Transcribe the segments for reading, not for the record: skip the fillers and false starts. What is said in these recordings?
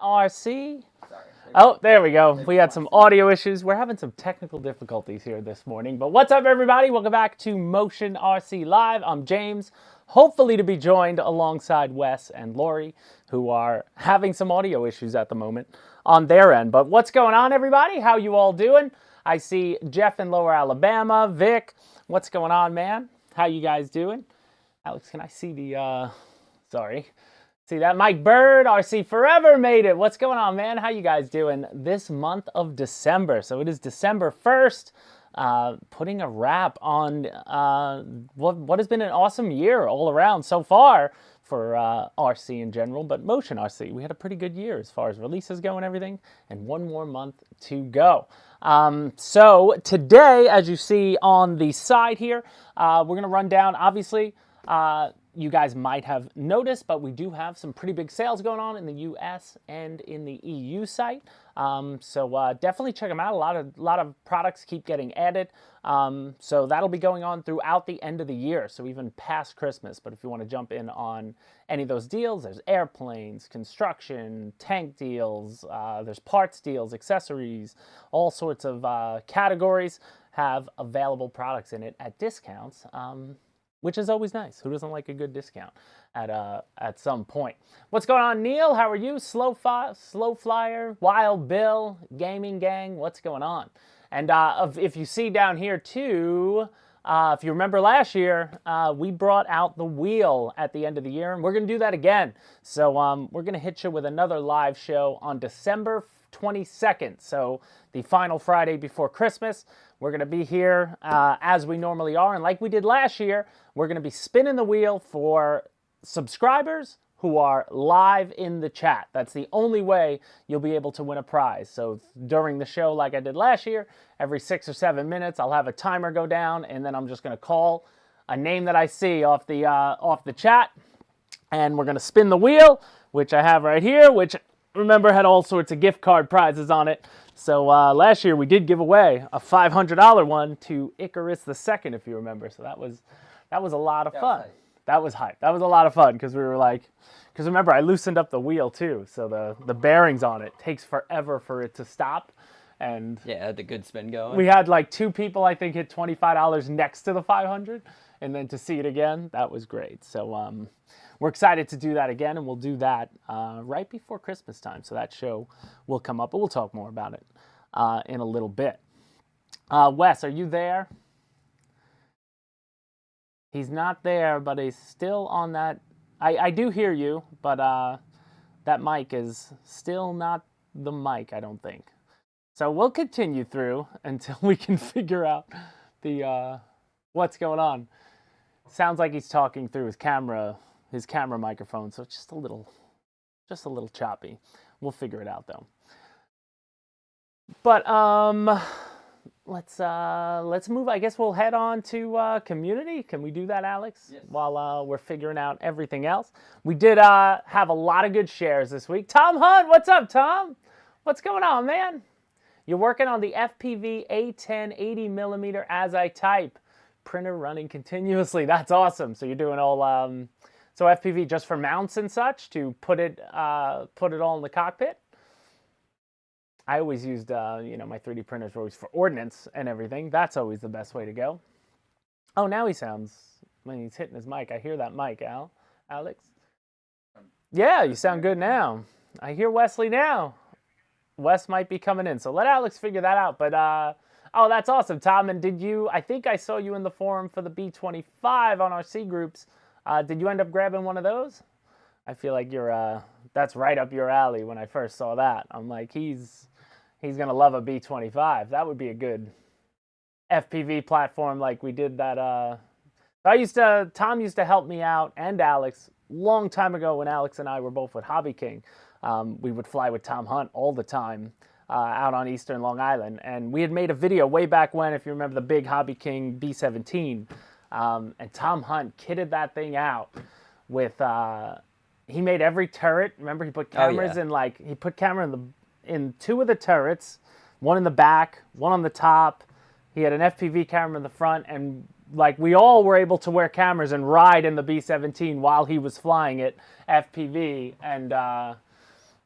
RC. Oh, there we go. We had some audio issues. We're having some technical difficulties here this morning. But what's up, everybody? Welcome back to Motion RC Live. I'm James, hopefully to be joined alongside Wes and Lori, who are having some audio issues at the moment on their end. But what's going on, everybody? How you all doing? I see Jeff in Lower Alabama. Vic, what's going on, man? How you guys doing? Alex, can I see the, sorry. See that? Mike Bird, RC Forever made it. What's going on, man? How you guys doing this month of December? So it is December 1st, putting a wrap on what has been an awesome year all around so far for RC in general, but Motion RC. We had a pretty good year as far as releases go and everything, and one more month to go. So today, as you see on the side here, we're going to run down, obviously, you guys might have noticed, but we do have some pretty big sales going on in the US and in the EU site. So definitely check them out. A lot of products keep getting added. So that'll be going on throughout the end of the year, so even past Christmas. But if you want to jump in on any of those deals, there's airplanes, construction, tank deals, there's parts deals, accessories, all sorts of categories have available products in it at discounts. Which is always nice. Who doesn't like a good discount at some point? What's going on, Neil? How are you? Slow Flyer, Wild Bill, Gaming Gang. What's going on? And if you see down here too, if you remember last year, we brought out the wheel at the end of the year, and we're going to do that again. So we're going to hit you with another live show on December 22nd. So the final Friday before Christmas. We're going to be here as we normally are. And like we did last year, we're going to be spinning the wheel for subscribers who are live in the chat. That's the only way you'll be able to win a prize. So during the show, like I did last year, every 6 or 7 minutes, I'll have a timer go down, and then I'm just going to call a name that I see off the chat. And we're going to spin the wheel, which I have right here, which, remember, had all sorts of gift card prizes on it. So last year we did give away a $500 one to Icarus II, if you remember. So that was a lot of fun. That was hype. That was a lot of fun because we were like, because remember, I loosened up the wheel too, so the bearings on it takes forever for it to stop. And yeah, the good spin going. We had like 2 people, I think, hit $25 next to the 500, and then to see it again, that was great. So we're excited to do that again, and we'll do that right before Christmas time. So that show will come up, but we'll talk more about it in a little bit. Wes, are you there? He's not there, but he's still on that. I do hear you, but that mic is still not the mic, I don't think. So we'll continue through until we can figure out the what's going on. Sounds like he's talking through his camera microphone, so it's just a little choppy. We'll figure it out though. But let's move. I guess we'll head on to community. Can we do that, Alex? Yes. While we're figuring out everything else. We did have a lot of good shares this week. Tom Hunt, what's up, Tom? What's going on, man? You're working on the FPV A10 80mm as I type. Printer running continuously. That's awesome. So you're doing all so FPV just for mounts and such to put it all in the cockpit. I always used my 3D printers were always for ordnance and everything. That's always the best way to go. Oh, now he sounds when he's hitting his mic. I hear that mic, Alex. Yeah, you sound good now. I hear Wesley now. Wes might be coming in, so let Alex figure that out. But oh, that's awesome, Tom. And I think I saw you in the forum for the B25 on our C groups. Did you end up grabbing one of those? I feel like that's right up your alley. When I first saw that, I'm like, he's gonna love a B25. That would be a good FPV platform, like we did that. Tom used to help me out, and Alex, long time ago when Alex and I were both with Hobby King. We would fly with Tom Hunt all the time out on Eastern Long Island. And we had made a video way back when, if you remember the big Hobby King B17. And Tom Hunt kitted that thing out with, he made every turret. Remember, he put cameras in, he put camera in 2 of the turrets, one in the back, one on the top. He had an FPV camera in the front, and we all were able to wear cameras and ride in the B-17 while he was flying it FPV, and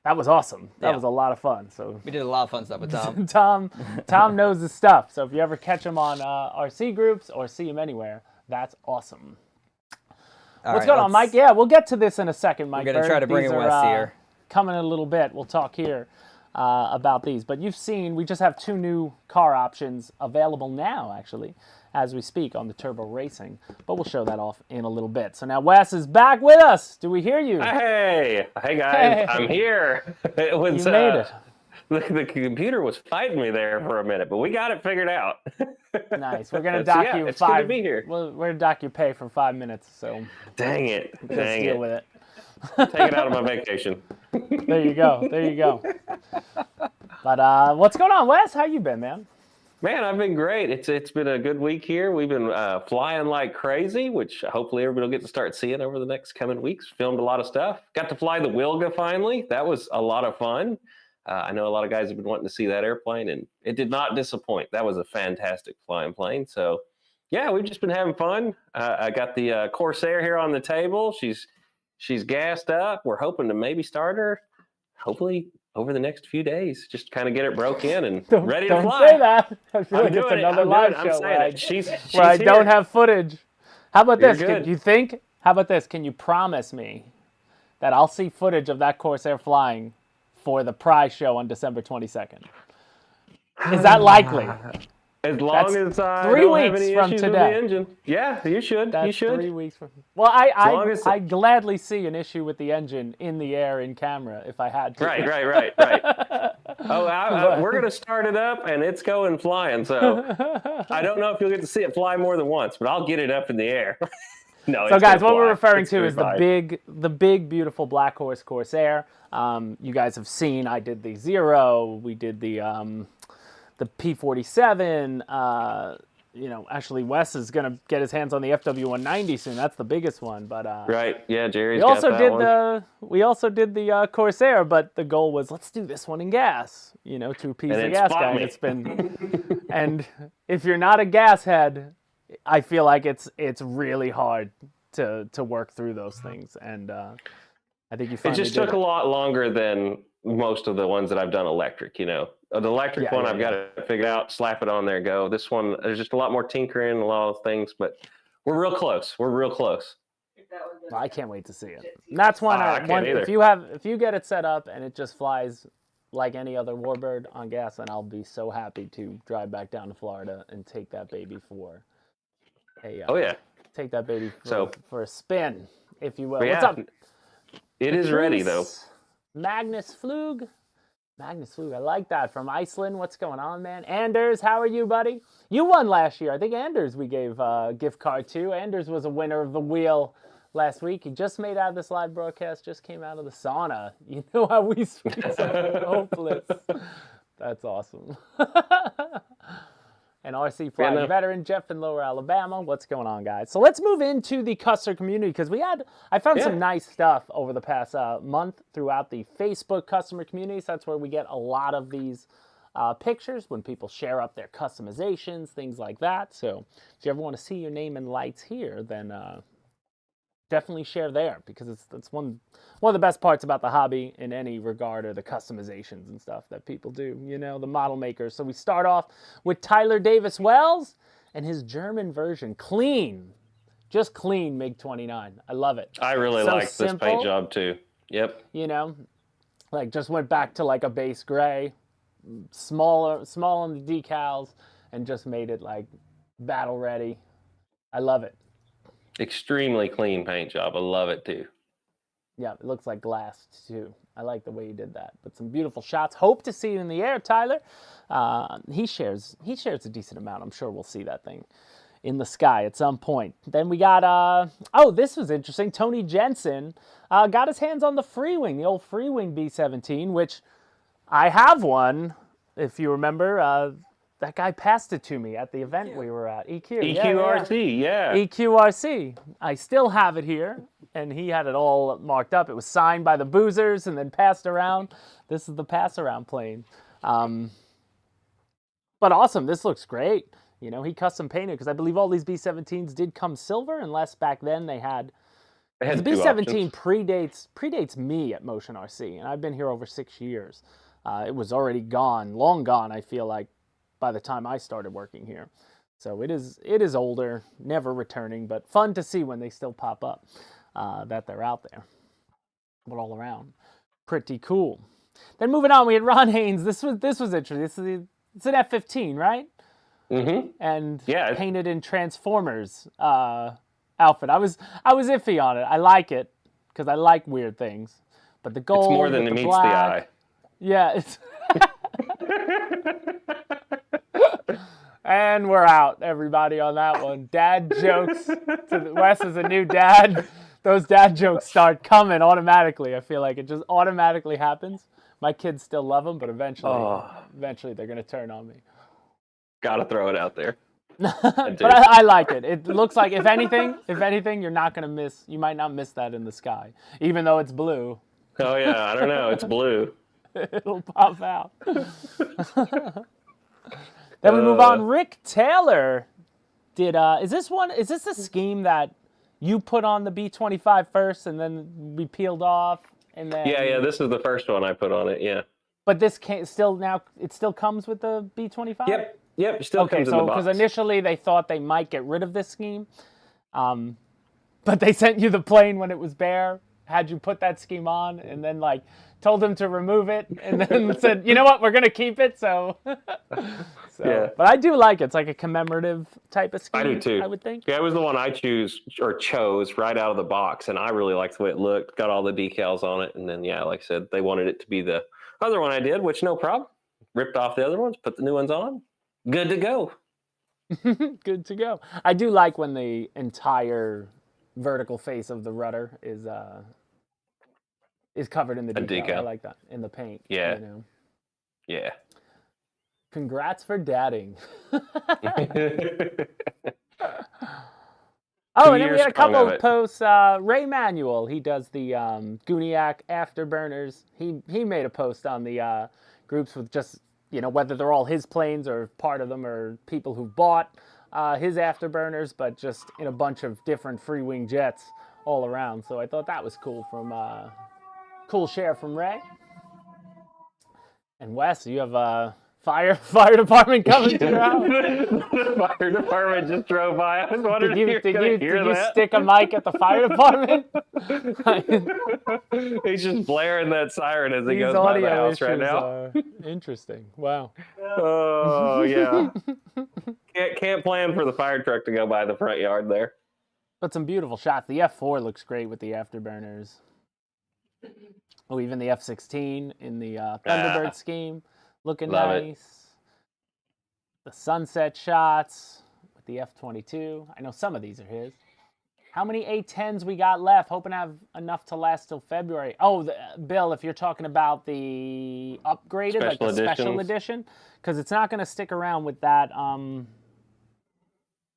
That was awesome. That Yeah. was a lot of fun. So We did a lot of fun stuff with Tom. Tom knows his stuff. So if you ever catch him on RC groups or see him anywhere, that's awesome. What's going on, Mike? Yeah, we'll get to this in a second, Mike. We're going to try to bring in Wes here. Coming in a little bit. We'll talk here about these. But you've seen, we just have 2 new car options available now, actually, as we speak on the Turbo Racing. But we'll show that off in a little bit. So now Wes is back with us. Do we hear you? Hey guys, Hey. I'm here. It was, You made it. The computer was fighting me there for a minute, but we got it figured out. Nice. We're gonna dock you it's 5. good to be here. We're gonna dock your pay for 5 minutes. So Dang it! just deal with it. Take it out of my vacation. There you go. There you go. But what's going on, Wes? How you been, man? Man, I've been great. It's been a good week here. We've been flying like crazy, which hopefully everybody will get to start seeing over the next coming weeks. Filmed a lot of stuff. Got to fly the Wilga finally. That was a lot of fun. I know a lot of guys have been wanting to see that airplane, and it did not disappoint. That was a fantastic flying plane. So, yeah, we've just been having fun. I got the Corsair here on the table. She's gassed up. We're hoping to maybe start her, hopefully, over the next few days. Just kind of get it broke in and ready to fly. Don't say that. I feel like it's another live show where I don't have footage. How about this? Can you think? How about this? Can you promise me that I'll see footage of that Corsair flying for the prize show on December 22nd? Is that likely? As long as I 3 don't have weeks any from issues today. with the engine. Yeah, you should. That's you should. 3 weeks from. Well, I as- gladly see an issue with the engine in the air in camera if I had to. Right. We're going to start it up, and it's going flying. So I don't know if you'll get to see it fly more than once, but I'll get it up in the air. No. So guys, what we're referring it's to is fly. the big, beautiful Black Horse Corsair. You guys have seen. I did the Zero. We did the P47. Actually, Wes is gonna get his hands on the FW190 soon. That's the biggest one. But Right. Yeah, Jerry's we also got that did one. we also did the Corsair, but the goal was let's do this one in gas. 2 pieces And of it's gas fought guy. And me. it's been, and if you're not a gas head, I feel like it's really hard to work through those things. And I think you It finally just took did a lot longer than most of the ones that I've done electric, The electric one, I've got to figure out, slap it on there, go. This one, there's just a lot more tinkering, a lot of things, but we're real close. We're real close. Well, I can't wait to see it. And that's one. I can't either. If you get it set up and it just flies like any other Warbird on gas, then I'll be so happy to drive back down to Florida and take that baby for a take that baby for a spin, if you will. What's up? It is ready though. Magnus Flug. I like that. From Iceland. What's going on, man? Anders, how are you, buddy? You won last year. I think Anders we gave a gift card to. Anders was a winner of the wheel last week. He just made out of this live broadcast, just came out of the sauna. You know how we speak so hopeless. That's awesome. And RC Flying veteran Jeff in Lower Alabama. What's going on, guys? So let's move into the customer community because I found some nice stuff over the past month throughout the Facebook customer communities. That's where we get a lot of these pictures when people share up their customizations, things like that. So if you ever want to see your name in lights here, then definitely share there because that's one of the best parts about the hobby in any regard are the customizations and stuff that people do, the model makers. So we start off with Tyler Davis Wells and his German version, just clean MiG-29. I love it. I really like this paint job too. Yep. Just went back to like a base gray, small on the decals, and just made it like battle ready. I love it. Extremely clean paint job. I love it too. Yeah, it looks like glass too. I like the way you did that. But some beautiful shots. Hope to see it in the air, Tyler. He shares a decent amount. I'm sure we'll see that thing in the sky at some point. Then we got this was interesting. Tony Jensen got his hands on the Freewing, the old Freewing B-17, which I have one. If you remember, that guy passed it to me at the event we were at. EQRC, yeah. EQRC. I still have it here, and he had it all marked up. It was signed by the boozers and then passed around. This is the pass-around plane. But awesome. This looks great. He custom painted because I believe all these B-17s did come silver, unless back then they had They had The two B-17 options. predates me at Motion RC, and I've been here over 6 years. It was already gone, long gone, I feel like, by the time I started working here. So it is older, never returning, but fun to see when they still pop up, that they're out there. But all around, pretty cool. Then moving on, we had Ron Haynes. This was interesting. It's an F-15, right? Mm-hmm. And Yeah, painted in Transformers outfit. I was iffy on it. I like it because I like weird things, but the gold, it's more than with it the meets black, the eye. yeah, it's. And we're out, everybody, on that one. Dad jokes. Wes is a new dad. Those dad jokes start coming automatically. I feel like it just automatically happens. My kids still love them, but eventually they're gonna turn on me. Gotta throw it out there. But I like it. It looks like if anything, you're not gonna miss. You might not miss that in the sky, even though it's blue. Oh yeah, I don't know. It's blue. It'll pop out. Then we move on. Rick Taylor did. Is this the scheme that you put on the B-25 first, and then we peeled off, and then? Yeah. This is the first one I put on it. Yeah. But this still comes with the B-25. Yep. It still comes in the box. Because initially they thought they might get rid of this scheme, but they sent you the plane when it was bare, had you put that scheme on, and then told them to remove it, and then said, you know what, we're gonna keep it. So, yeah. But I do like it. It's like a commemorative type of scheme. I do too. I would think. Yeah, it was the one I chose right out of the box, and I really liked the way it looked. Got all the decals on it, and then like I said, they wanted it to be the other one I did, which no problem. Ripped off the other ones, put the new ones on. Good to go. Good to go. I do like when the entire vertical face of the rudder is covered in the decal. I like that, in the paint. Yeah. You know? Yeah. Congrats for dadding. And then we had a couple of posts. Ray Manuel, he does the Guniac Afterburners. He made a post on the groups with just, whether they're all his planes or part of them or people who bought his Afterburners, but just in a bunch of different free wing jets all around. So I thought that was cool cool share from Ray. And Wes, you have fire department coming to your house. The fire department just drove by. I was wondering did you stick a mic at the fire department? He's just blaring that siren as he goes by the house right now. Interesting. Wow. Oh yeah. Can't plan for the fire truck to go by the front yard there. But some beautiful shots. The F4 looks great with the Afterburners. Oh, even the F-16 in the Thunderbird scheme. Looking Love nice. The sunset shots with the F-22. I know some of these are his. How many A-10s we got left? Hoping to have enough to last till February. Oh, Bill, if you're talking about the upgraded, special edition, because it's not going to stick around with that,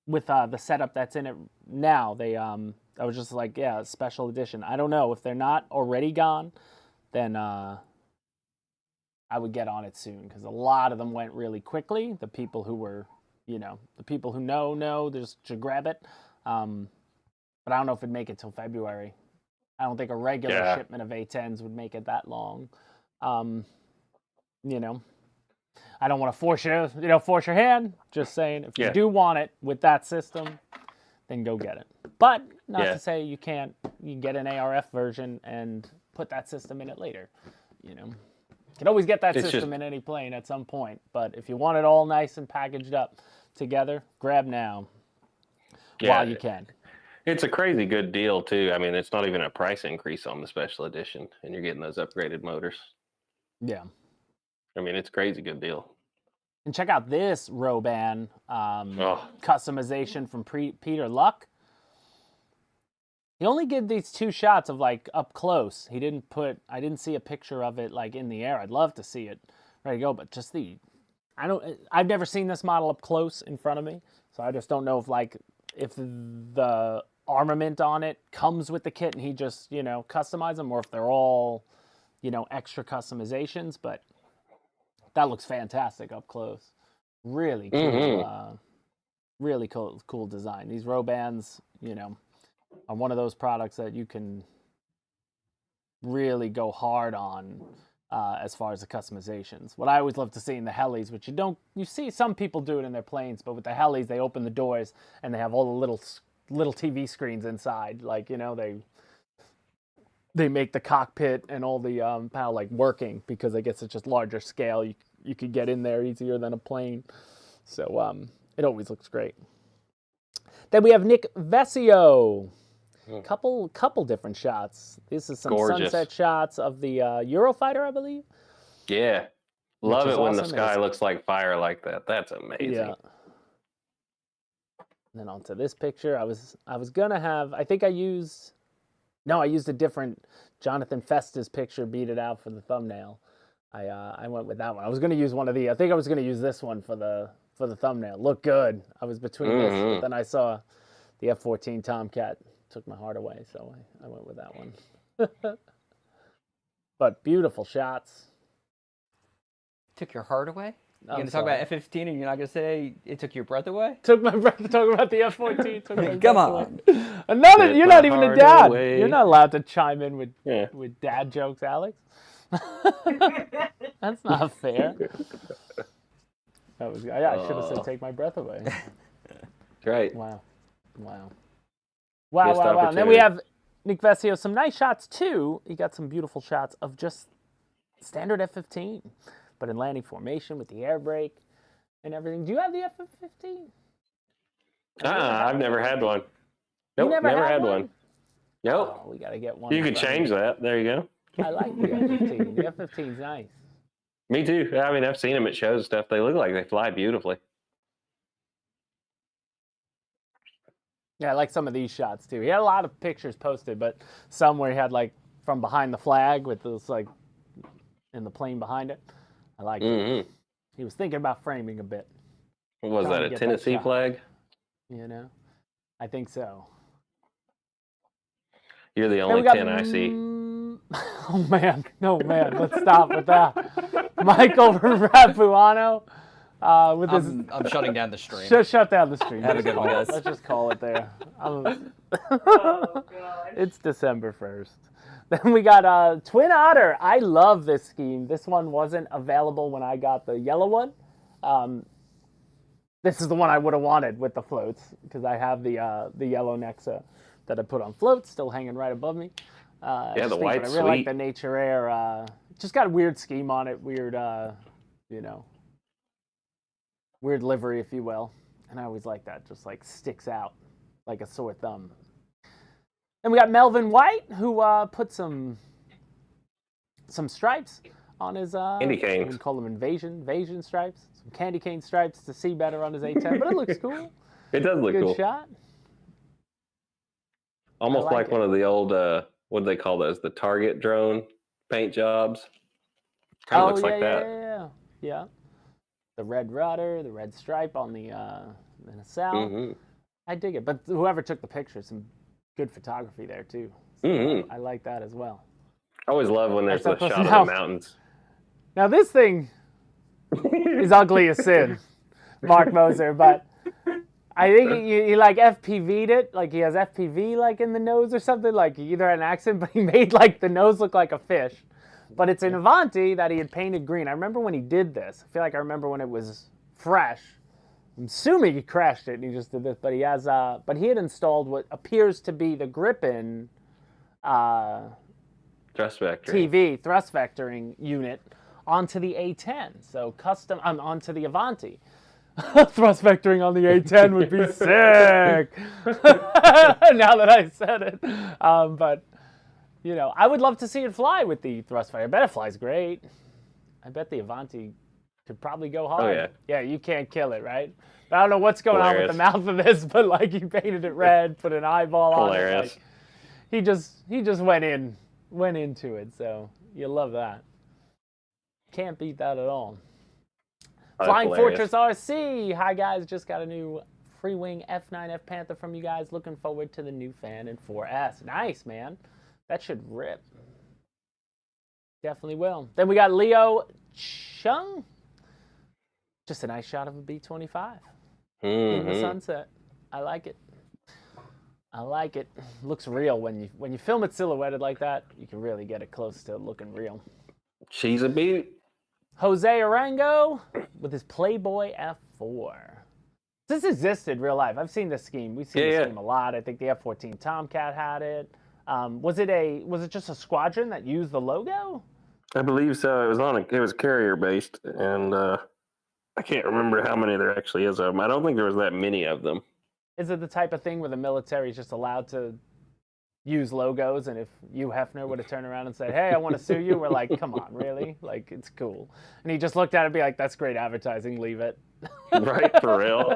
with the setup that's in it now. I was just like, yeah, special edition. I don't know if they're not already gone, then I would get on it soon, because a lot of them went really quickly. The people who were, the people who know, just to grab it. But I don't know if it'd make it till February. I don't think a regular shipment of A-10s would make it that long. I don't want to force your hand. Just saying, if you do want it with that system, then go get it. But not to say you can't. You can get an ARF version and put that system in it later. You can always get that system in any plane at some point. But if you want it all nice and packaged up together, grab now while you can. It's a crazy good deal too. I mean, it's not even a price increase on the special edition, and you're getting those upgraded motors. Yeah. I mean, it's a crazy good deal. And check out this Roban customization from Peter Luck. He only did these 2 shots of up close. I didn't see a picture of it in the air. I'd love to see it ready to go, but just I've never seen this model up close in front of me, so I just don't know if the armament on it comes with the kit and he just, customize them, or if they're all, extra customizations, but that looks fantastic up close. Really cool, really cool design. These Robans, one of those products that you can really go hard on as far as the customizations. What I always love to see in the helis, which you see some people do it in their planes, but with the helis, they open the doors and they have all the little TV screens inside. Like, they make the cockpit and all the power like working because I guess it's just larger scale. You could get in there easier than a plane. So it always looks great. Then we have Nick Vesio. Couple different shots. This is some Gorgeous sunset shots of the Eurofighter, I believe. Yeah. Love it when awesome. the sky looks like fire like that. That's amazing. Yeah. And then onto this picture. I was gonna have, I used a different Jonathan Festa's picture, beat it out for the thumbnail. I went with that one. I was gonna use one of I think I was gonna use this one for the thumbnail. Looked good. I was between this, but then I saw the F-14 Tomcat. Took my heart away, so I went with that one. But beautiful shots. Took your heart away? You're going to talk about F-15 and you're not going to say it took your breath away? Took my breath to talk about the F-14. Come on. You're not even a dad. Away. You're not allowed to chime in with dad jokes, Alex. That's not fair. I should have said take my breath away. That's right. Wow. And then we have Nick Vesio, some nice shots too. He got some beautiful shots of just standard F-15, but in landing formation with the air brake and everything. Do you have the F-15? I've never had one. Nope, never had one. Nope. Oh, we got to get one. You could change that. There you go. I like the F-15. The F-15's nice. Me too. I mean, I've seen them at shows and stuff. They look like they fly beautifully. Yeah, I like some of these shots too. He had a lot of pictures posted, but some where he had like from behind the flag with this like in the plane behind it. I like it. He was thinking about framing a bit. What was that, a Tennessee flag? I think so. You're the only 10 I see. Oh man, no man, let's stop with that. Michael Rapuano. I'm shutting down the stream. Shut down the stream. Have a good one, guys. Let's just call it there. It's December 1st. Then we got Twin Otter. I love this scheme. This one wasn't available when I got the yellow one. This is the one I would have wanted with the floats because I have the yellow Nexa that I put on floats, still hanging right above me. The white's sweet. I really like the Nature Air. Just got a weird scheme on it. Weird, weird livery, if you will. And I always like that. Just like sticks out like a sore thumb. And we got Melvin White, who put some stripes on his candy canes. We call them invasion stripes. Some candy cane stripes to see better on his A10, but it looks cool. It does look cool. Good shot. Almost like one of the old what do they call those? The Target drone paint jobs. Kind of looks like that. Yeah. The red rudder, the red stripe on the nacelle. I dig it. But whoever took the picture, some good photography there too. So I like that as well. I always love when there's a shot of the mountains. Now this thing is ugly as sin, Mark Moser, but I think he like FPV'd it, like he has FPV like in the nose or something, like he either had an accident, but he made like the nose look like a fish. But it's an Avanti that he had painted green. I remember when he did this. I feel like I remember when it was fresh. I'm assuming he crashed it and he just did this, but he has but he had installed what appears to be the Gripen thrust vectoring unit onto the A10. So custom onto the Avanti. Thrust vectoring on the A10 would be sick. Now that I said it. But I would love to see it fly with the thrust vector. I bet it flies great. I bet the Avanti could probably go hard. Oh, yeah. Yeah, you can't kill it, right? But I don't know what's going on with the mouth of this, but like he painted it red, put an eyeball on it. Like, he just went into it, so you love that. Can't beat that at all. Flying Fortress RC. Hi guys, just got a new free wing F9F Panther from you guys. Looking forward to the new fan and 4S. Nice, man. That should rip. Definitely will. Then we got Leo Chung. Just a nice shot of a B-25 in the sunset. I like it. I like it. Looks real when you film it silhouetted like that. You can really get it close to looking real. She's a beaut. Jose Arango with his Playboy F4. This existed in real life. I've seen this scheme. We've seen this scheme a lot. I think the F-14 Tomcat had it. Was it just a squadron that used the logo? I believe so. It was carrier based, and I can't remember how many there actually is of them. I don't think there was that many of them. Is it the type of thing where the military is just allowed to use logos, and if you, Hefner, would have turned around and said, hey, I want to sue you, we're like, come on, really? Like, it's cool. And he just looked at it and be like, that's great advertising, leave it. Right, for real?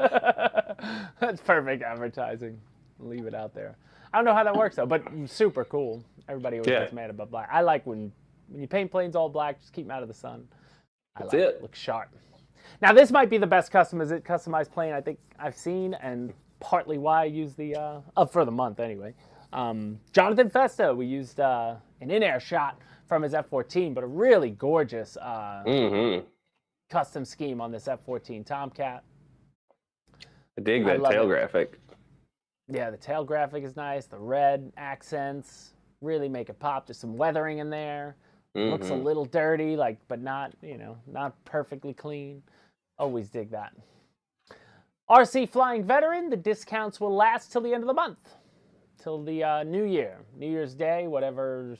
That's perfect advertising. Leave it out there. I don't know how that works, though, but super cool. Everybody always gets mad about black. I like when you paint planes all black, just keep them out of the sun. That's it. It looks sharp. Now, this might be the best customized plane I think I've seen, and partly why I use the, up for the month anyway. Jonathan Festa, we used an in-air shot from his F-14, but a really gorgeous custom scheme on this F-14 Tomcat. I dig that tail graphic. Yeah, the tail graphic is nice. The red accents really make it pop. There's some weathering in there. Looks a little dirty, but not, not perfectly clean. Always dig that. RC Flying Veteran, the discounts will last till the end of the month. Till the New Year. New Year's Day, whatever's,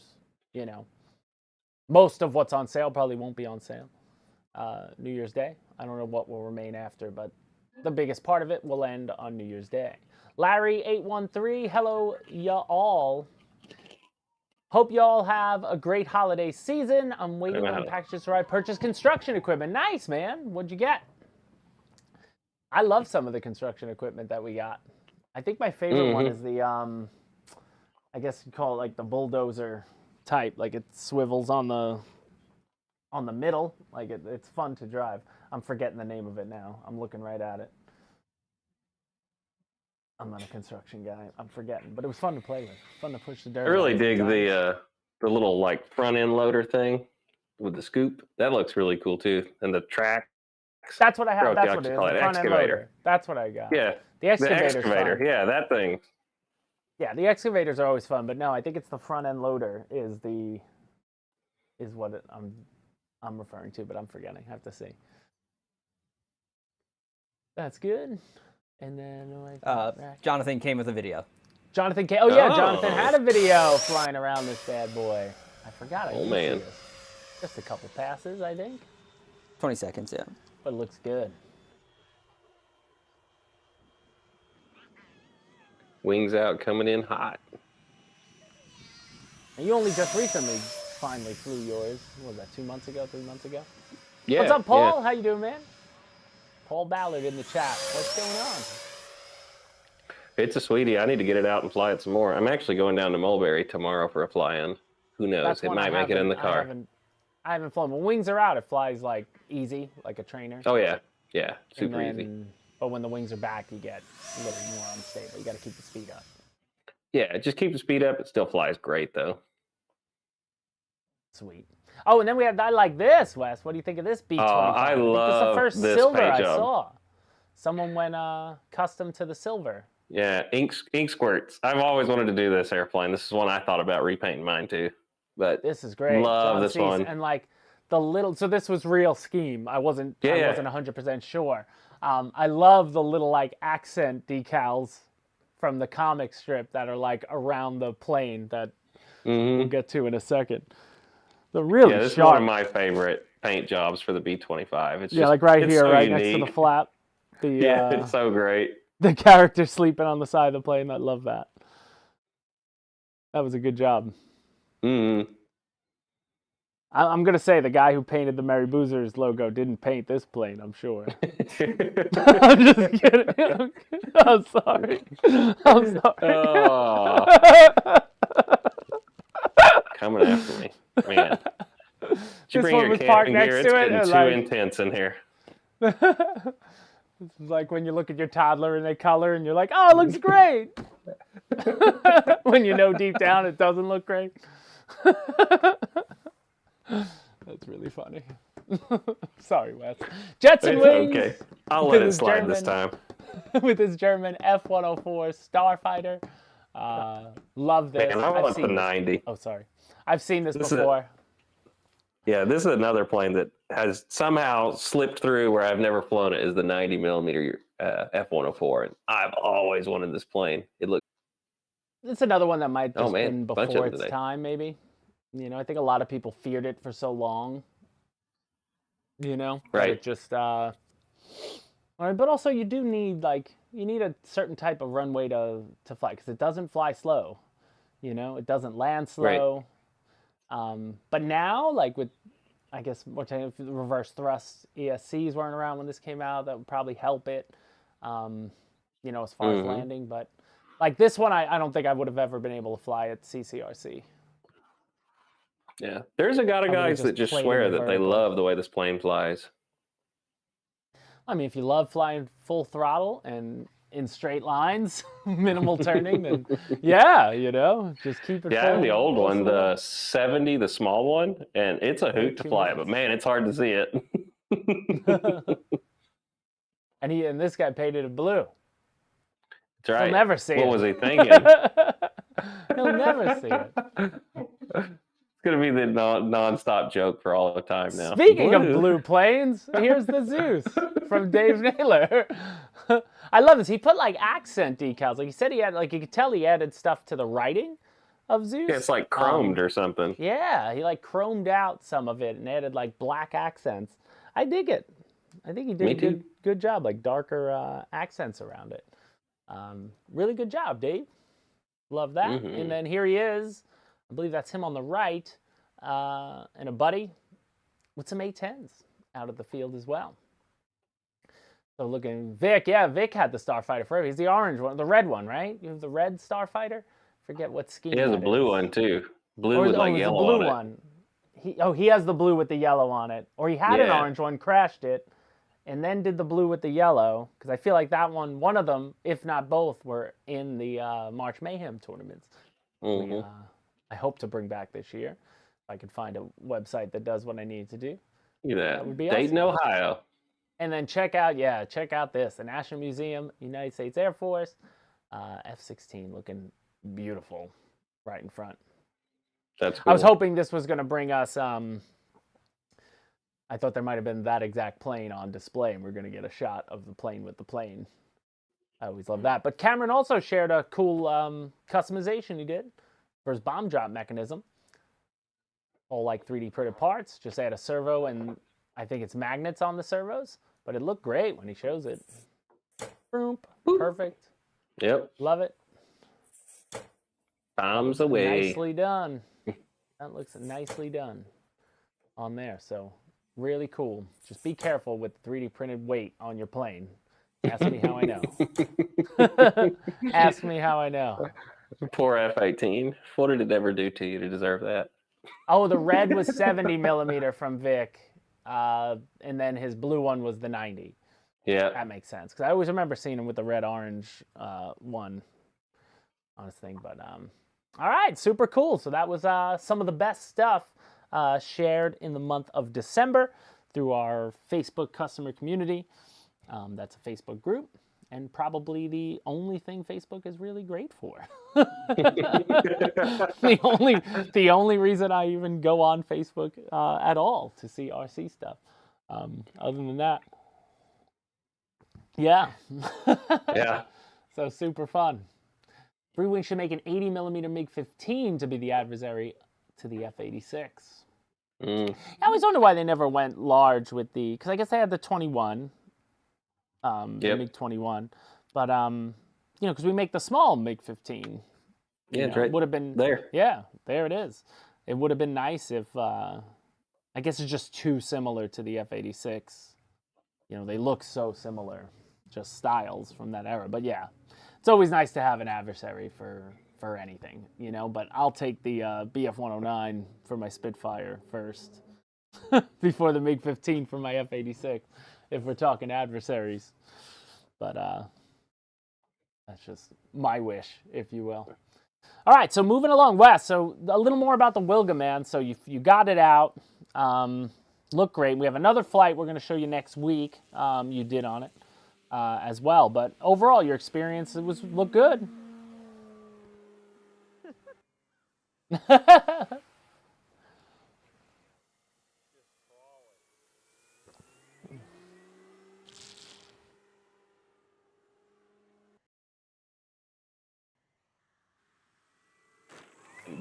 most of what's on sale probably won't be on sale. New Year's Day. I don't know what will remain after, but the biggest part of it will end on New Year's Day. Larry813, hello y'all. Hope y'all have a great holiday season. I'm waiting on packages to arrive. Purchase construction equipment. Nice, man. What'd you get? I love some of the construction equipment that we got. I think my favorite one is the, I guess you'd call it like the bulldozer type. Like it swivels on the middle. Like it's fun to drive. I'm forgetting the name of it now. I'm looking right at it. I'm not a construction guy. I'm forgetting, but it was fun to play with. Fun to push the dirt. I really dig the little front end loader thing with the scoop. That looks really cool too, and the track. That's what I have. That's what it is. The front end loader. That's what I got. Yeah. The excavator. Fun. Yeah, that thing. Yeah, the excavators are always fun, but no, I think it's the front end loader is what I'm referring to, but I'm forgetting. I have to see. That's good. And then Jonathan came with a video. Jonathan came. Oh yeah, Jonathan had a video flying around this bad boy. I forgot. Oh man. Just a couple passes, I think. 20 seconds, yeah. But it looks good. Wings out, coming in hot. And you only just recently finally flew yours. What was that, 2 months ago, 3 months ago? Yeah. What's up, Paul? Yeah. How you doing, man? Paul Ballard in the chat. What's going on? It's a sweetie. I need to get it out and fly it some more. I'm actually going down to Mulberry tomorrow for a fly-in. Who knows? It might make it in the car. I haven't flown. When wings are out, it flies like easy, like a trainer. Oh yeah, yeah, super easy. But when the wings are back, you get a little more unstable. You got to keep the speed up. Yeah, just keep the speed up. It still flies great though. Sweet. Oh, and then I like this, Wes. What do you think of this B-25? I love this is the first this silver paint I job. saw. Someone went custom to the silver. Yeah, ink squirts. I've always wanted to do this airplane. This is one I thought about repainting mine too. But this is great. Love this one. And the little, so this was real scheme. I wasn't 100% sure. I love the little accent decals from the comic strip that are around the plane that we'll get to in a second. The really this sharp. is one of my favorite paint jobs for the B-25. It's just, right here, so right unique. next to the flap. It's so great. The character sleeping on the side of the plane. I love that. That was a good job. Mm-hmm. I'm going to say the guy who painted the Mary Boozers logo didn't paint this plane, I'm sure. I'm just kidding. I'm sorry. I'm sorry. Oh. Coming after me. Man. Did you bring your camping gear? It's getting too intense in here. This is like when you look at your toddler and they color and you're like, oh, it looks great. When you know deep down it doesn't look great. That's really funny. Sorry, Wes. Jets and Wings. Okay. I'll let it slide this time. With his German F-104 Starfighter. Love this. Man, I want the 90. Oh, sorry. I've seen this before. Yeah, this is another plane that has somehow slipped through where I've never flown it, is the 90 millimeter F-104. And I've always wanted this plane. It looks. It's another one that might just been before its time, maybe. You know, I think a lot of people feared it for so long. You know? Right. It just, all right, but also you do need, like, you need a certain type of runway to fly, because it doesn't fly slow. You know, it doesn't land slow. Right. But now, like with, I guess, more reverse thrust ESCs weren't around when this came out. That would probably help it, you know, as far as landing. But like this one, I don't think I would have ever been able to fly at CCRC. Yeah, there's a lot of guys that just swear that they love the way this plane flies. I mean, if you love flying full throttle and in straight lines, minimal turning, then yeah, you know, just keep it. Yeah, I have the old one, the 70, the small one, and it's a hoot to fly it, but man, it's hard to see it. and this guy painted it blue. That's right. He'll never see it. What was he thinking? He'll never see it. It's going to be the non-stop joke for all the time now. Speaking of blue planes, here's the Zeus from Dave Naylor. I love this. He put like accent decals. Like he said he had, like you could tell he added stuff to the writing of Zeus. Yeah, it's like chromed or something. Yeah, he like chromed out some of it and added like black accents. I dig it. I think he did a good job, like darker accents around it. Really good job, Dave. Love that. And then here he is. I believe that's him on the right, and a buddy with some A-10s out of the field as well. So looking, Vic, yeah, Vic had the Starfighter forever. He's the orange one, the red one, right? You have the red Starfighter? Forget what scheme. He has a blue one too. Blue with like yellow blue on it. One. He has the blue with the yellow on it. Or he had an orange one, crashed it, and then did the blue with the yellow. Because I feel like that one of them, if not both, were in the March Mayhem tournaments. I hope to bring back this year. If I could find a website that does what I need to do. That would be Dayton, awesome. Ohio. And then check out this. The National Museum, United States Air Force, F-16 looking beautiful right in front. That's cool. I was hoping this was going to bring us, I thought there might have been that exact plane on display and we're going to get a shot of the plane with the plane. I always love that. But Cameron also shared a cool customization he did for his bomb drop mechanism. All like 3D printed parts. Just add a servo and I think it's magnets on the servos. But it looked great when he shows it. Boom. Perfect. Yep. Love it. Bombs away. Nicely done. That looks nicely done on there. So really cool. Just be careful with 3D printed weight on your plane. Ask me how I know. Ask me how I know. Poor F-18. What did it ever do to you to deserve that? Oh, the red was 70 millimeter from Vic, and then his blue one was the 90. Yeah. That makes sense. Because I always remember seeing him with the red-orange one on his thing. But, all right, super cool. So that was some of the best stuff shared in the month of December through our Facebook customer community. That's a Facebook group. And probably the only thing Facebook is really great for. the only reason I even go on Facebook at all to see RC stuff. Other than that, yeah. Yeah. So super fun. Free Wing should make an 80 millimeter MiG-15 to be the adversary to the F-86. I always wonder why they never went large with the, because I guess they had the 21. The MiG-21, but you know, because we make the small MiG-15. Yeah, that's right. Would have been there. Yeah, there it is. It would have been nice if I guess it's just too similar to the F-86. You know, they look so similar, just styles from that era. But yeah, it's always nice to have an adversary for anything, you know. But I'll take the BF-109 for my Spitfire first, before the MiG-15 for my F-86. If we're talking adversaries. But that's just my wish, if you will. All right, so moving along west. So a little more about the Wilga, man. So you got it out. Looked great. We have another flight we're going to show you next week. You did on it as well. But overall, your experience looked good. The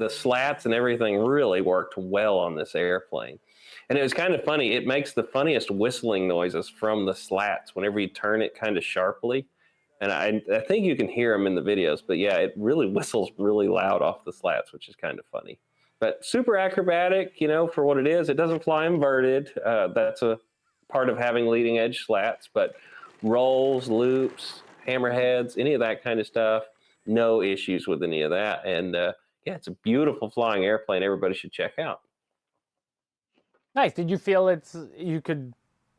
slats and everything really worked well on this airplane. And it was kind of funny. It makes the funniest whistling noises from the slats whenever you turn it kind of sharply. And I think you can hear them in the videos, but yeah, it really whistles really loud off the slats, which is kind of funny. But super acrobatic, for what it is. It doesn't fly inverted. That's a part of having leading edge slats, but rolls, loops, hammerheads, any of that kind of stuff, no issues with any of that. And yeah, it's a beautiful flying airplane. Everybody should check out. Nice. Did you feel you could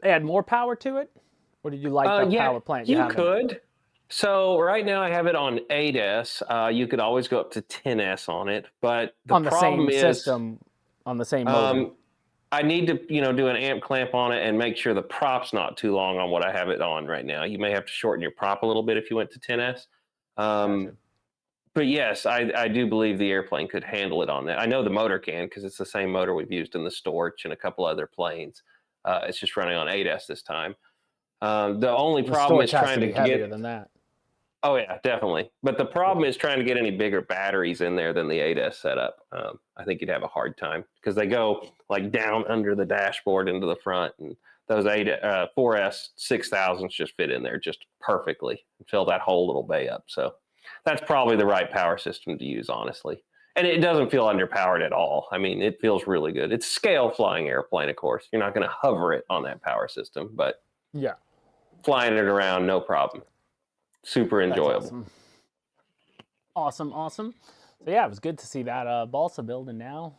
add more power to it? Or did you like the power plant you could. So right now I have it on 8S. You could always go up to 10S on it, but on the same system, on the same motor. I need to, do an amp clamp on it and make sure the prop's not too long on what I have it on right now. You may have to shorten your prop a little bit if you went to 10S. Gotcha. But yes, I do believe the airplane could handle it on that. I know the motor can because it's the same motor we've used in the Storch and a couple other planes. It's just running on 8S this time. The only problem is trying to heavier than that. Oh yeah, definitely. But the problem is trying to get any bigger batteries in there than the 8S setup. I think you'd have a hard time because they go like down under the dashboard into the front, and those 4S 6000s just fit in there just perfectly and fill that whole little bay up. So that's probably the right power system to use, honestly. And it doesn't feel underpowered at all. I mean, it feels really good. It's a scale flying airplane, of course. You're not going to hover it on that power system, but yeah, flying it around, no problem. Super enjoyable. Awesome. So yeah, it was good to see that balsa build, and now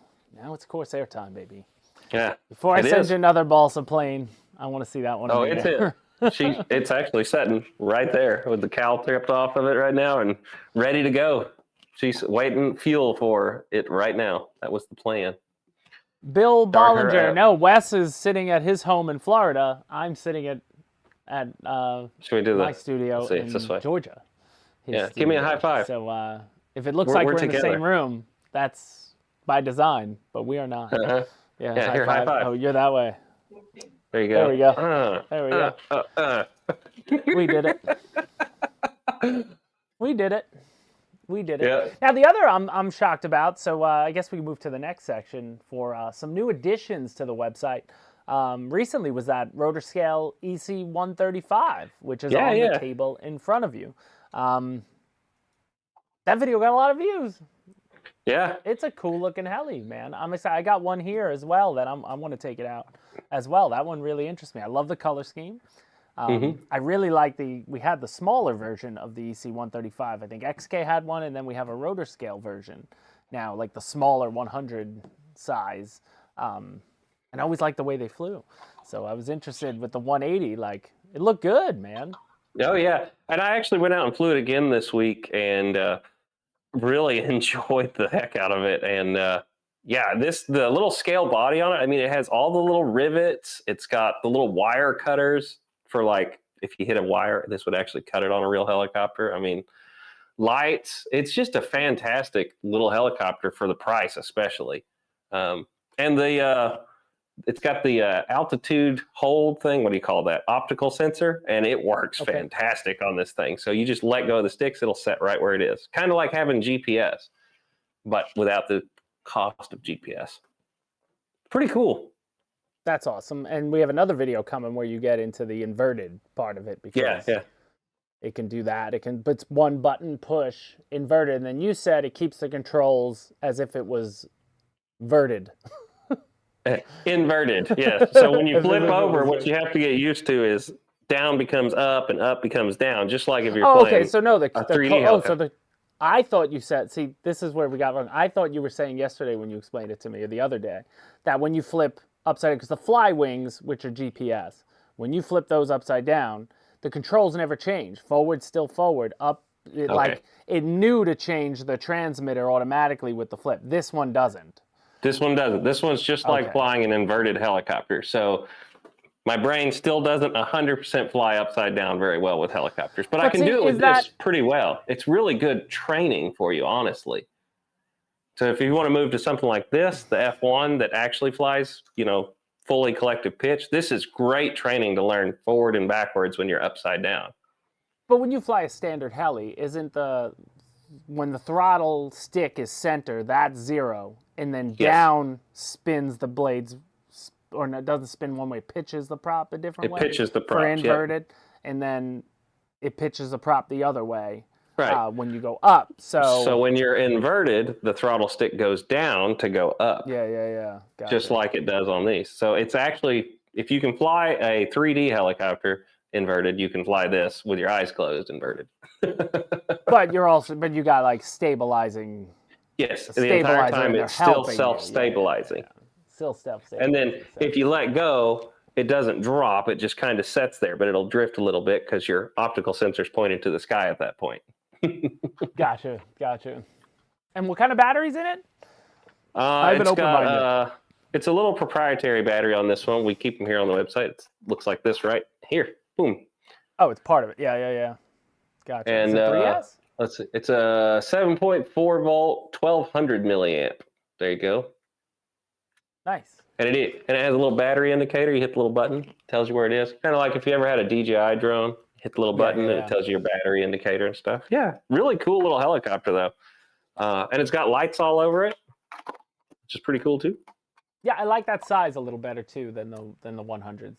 it's Corsair time, baby. Yeah. Before I send you another balsa plane, I want to see that one. Oh, it's it. It's actually sitting right there with the cowl stripped off of it right now and ready to go. She's waiting fuel for it right now. That was the plan. Bill Bollinger. No, Wes is sitting at his home in Florida. I'm sitting at Should we do my studio in Georgia. Give me a high five. So if it looks like we're in the same room, that's by design, but we are not. Uh-huh. Yeah, high five. Oh, you're that way. There you There go. we go. There we go. We did it. We did it. We did it. Yeah. Now the other I'm shocked about. So I guess we can move to the next section for some new additions to the website. Recently was that rotor scale EC135, which is on the table in front of you. That video got a lot of views. Yeah. It's a cool looking heli, man. I'm excited. I got one here as well that I want to take it out as well. That one really interests me. I love the color scheme. I really like we had the smaller version of the EC135. I think XK had one, and then we have a rotor scale version now, like the smaller 100 size. And I always liked the way they flew. So I was interested with the 180. Like, it looked good, man. Oh, yeah. And I actually went out and flew it again this week and really enjoyed the heck out of it. And the little scale body on it, I mean, it has all the little rivets. It's got the little wire cutters for, like, if you hit a wire, this would actually cut it on a real helicopter. I mean, lights. It's just a fantastic little helicopter for the price, especially. And it's got the altitude hold thing. What do you call that? Optical sensor. And it works fantastic on this thing. So you just let go of the sticks, it'll set right where it is. Kind of like having GPS, but without the cost of GPS. Pretty cool. That's awesome. And we have another video coming where you get into the inverted part of it. Because it can do that. It's one button push, inverted. And then you said it keeps the controls as if it was verted. Inverted, yeah. So when you flip over, what you have to get used to is down becomes up and up becomes down, just like if you're playing. Okay. So no, the 3D helicopter. I thought you said. See, this is where we got wrong. I thought you were saying yesterday when you explained it to me, or the other day, that when you flip upside down, because the fly wings, which are GPS, when you flip those upside down, the controls never change. Forward, still forward. Up, like it knew to change the transmitter automatically with the flip. This one doesn't. This one doesn't. This one's just like flying an inverted helicopter. So my brain still doesn't 100% fly upside down very well with helicopters, but I can do it with this pretty well. It's really good training for you, honestly. So if you want to move to something like this, the F1 that actually flies, fully collective pitch, this is great training to learn forward and backwards when you're upside down. But when you fly a standard heli, when the throttle stick is center, that's 0, and then down spins the blades, or no, it doesn't spin one way, pitches the prop a different way. It pitches the prop for inverted, and then it pitches the prop the other way. Right. When you go up. So when you're inverted, the throttle stick goes down to go up. Yeah. Gotcha. Just like it does on these. So it's actually, if you can fly a 3D helicopter inverted, you can fly this with your eyes closed inverted. But you got like stabilizing. Yes, the entire time it's still self-stabilizing. Yeah. Still self-stabilizing. And then if you let go, it doesn't drop. It just kind of sets there, but it'll drift a little bit because your optical sensor's pointed to the sky at that point. Gotcha. And what kind of battery's in it? It's a little proprietary battery on this one. We keep them here on the website. It looks like this right here. Boom. Oh, it's part of it. Yeah. Gotcha. And is it 3S? let's see. It's a 7.4 volt, 1200 milliamp. There you go. Nice. And it has a little battery indicator. You hit the little button, tells you where it is. Kind of like if you ever had a DJI drone. Hit the little button and it tells you your battery indicator and stuff. Yeah, really cool little helicopter though. And it's got lights all over it, which is pretty cool too. Yeah, I like that size a little better too than the 100s,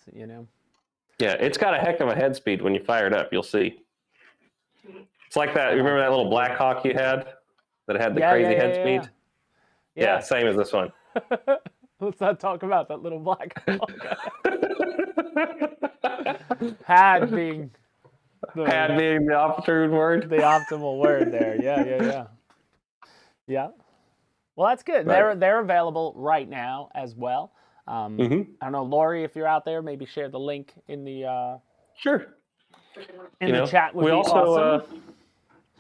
Yeah, it's got a heck of a head speed when you fire it up, you'll see. It's like that, remember that little Black Hawk you had that had the crazy head speed? Yeah, same as this one. Let's not talk about that little Black Hawk. Had being the opportune word. The optimal word there. Yeah. Well, that's good. Right. They're available right now as well. I don't know, Lori, if you're out there, maybe share the link in the sure. In the chat would be awesome.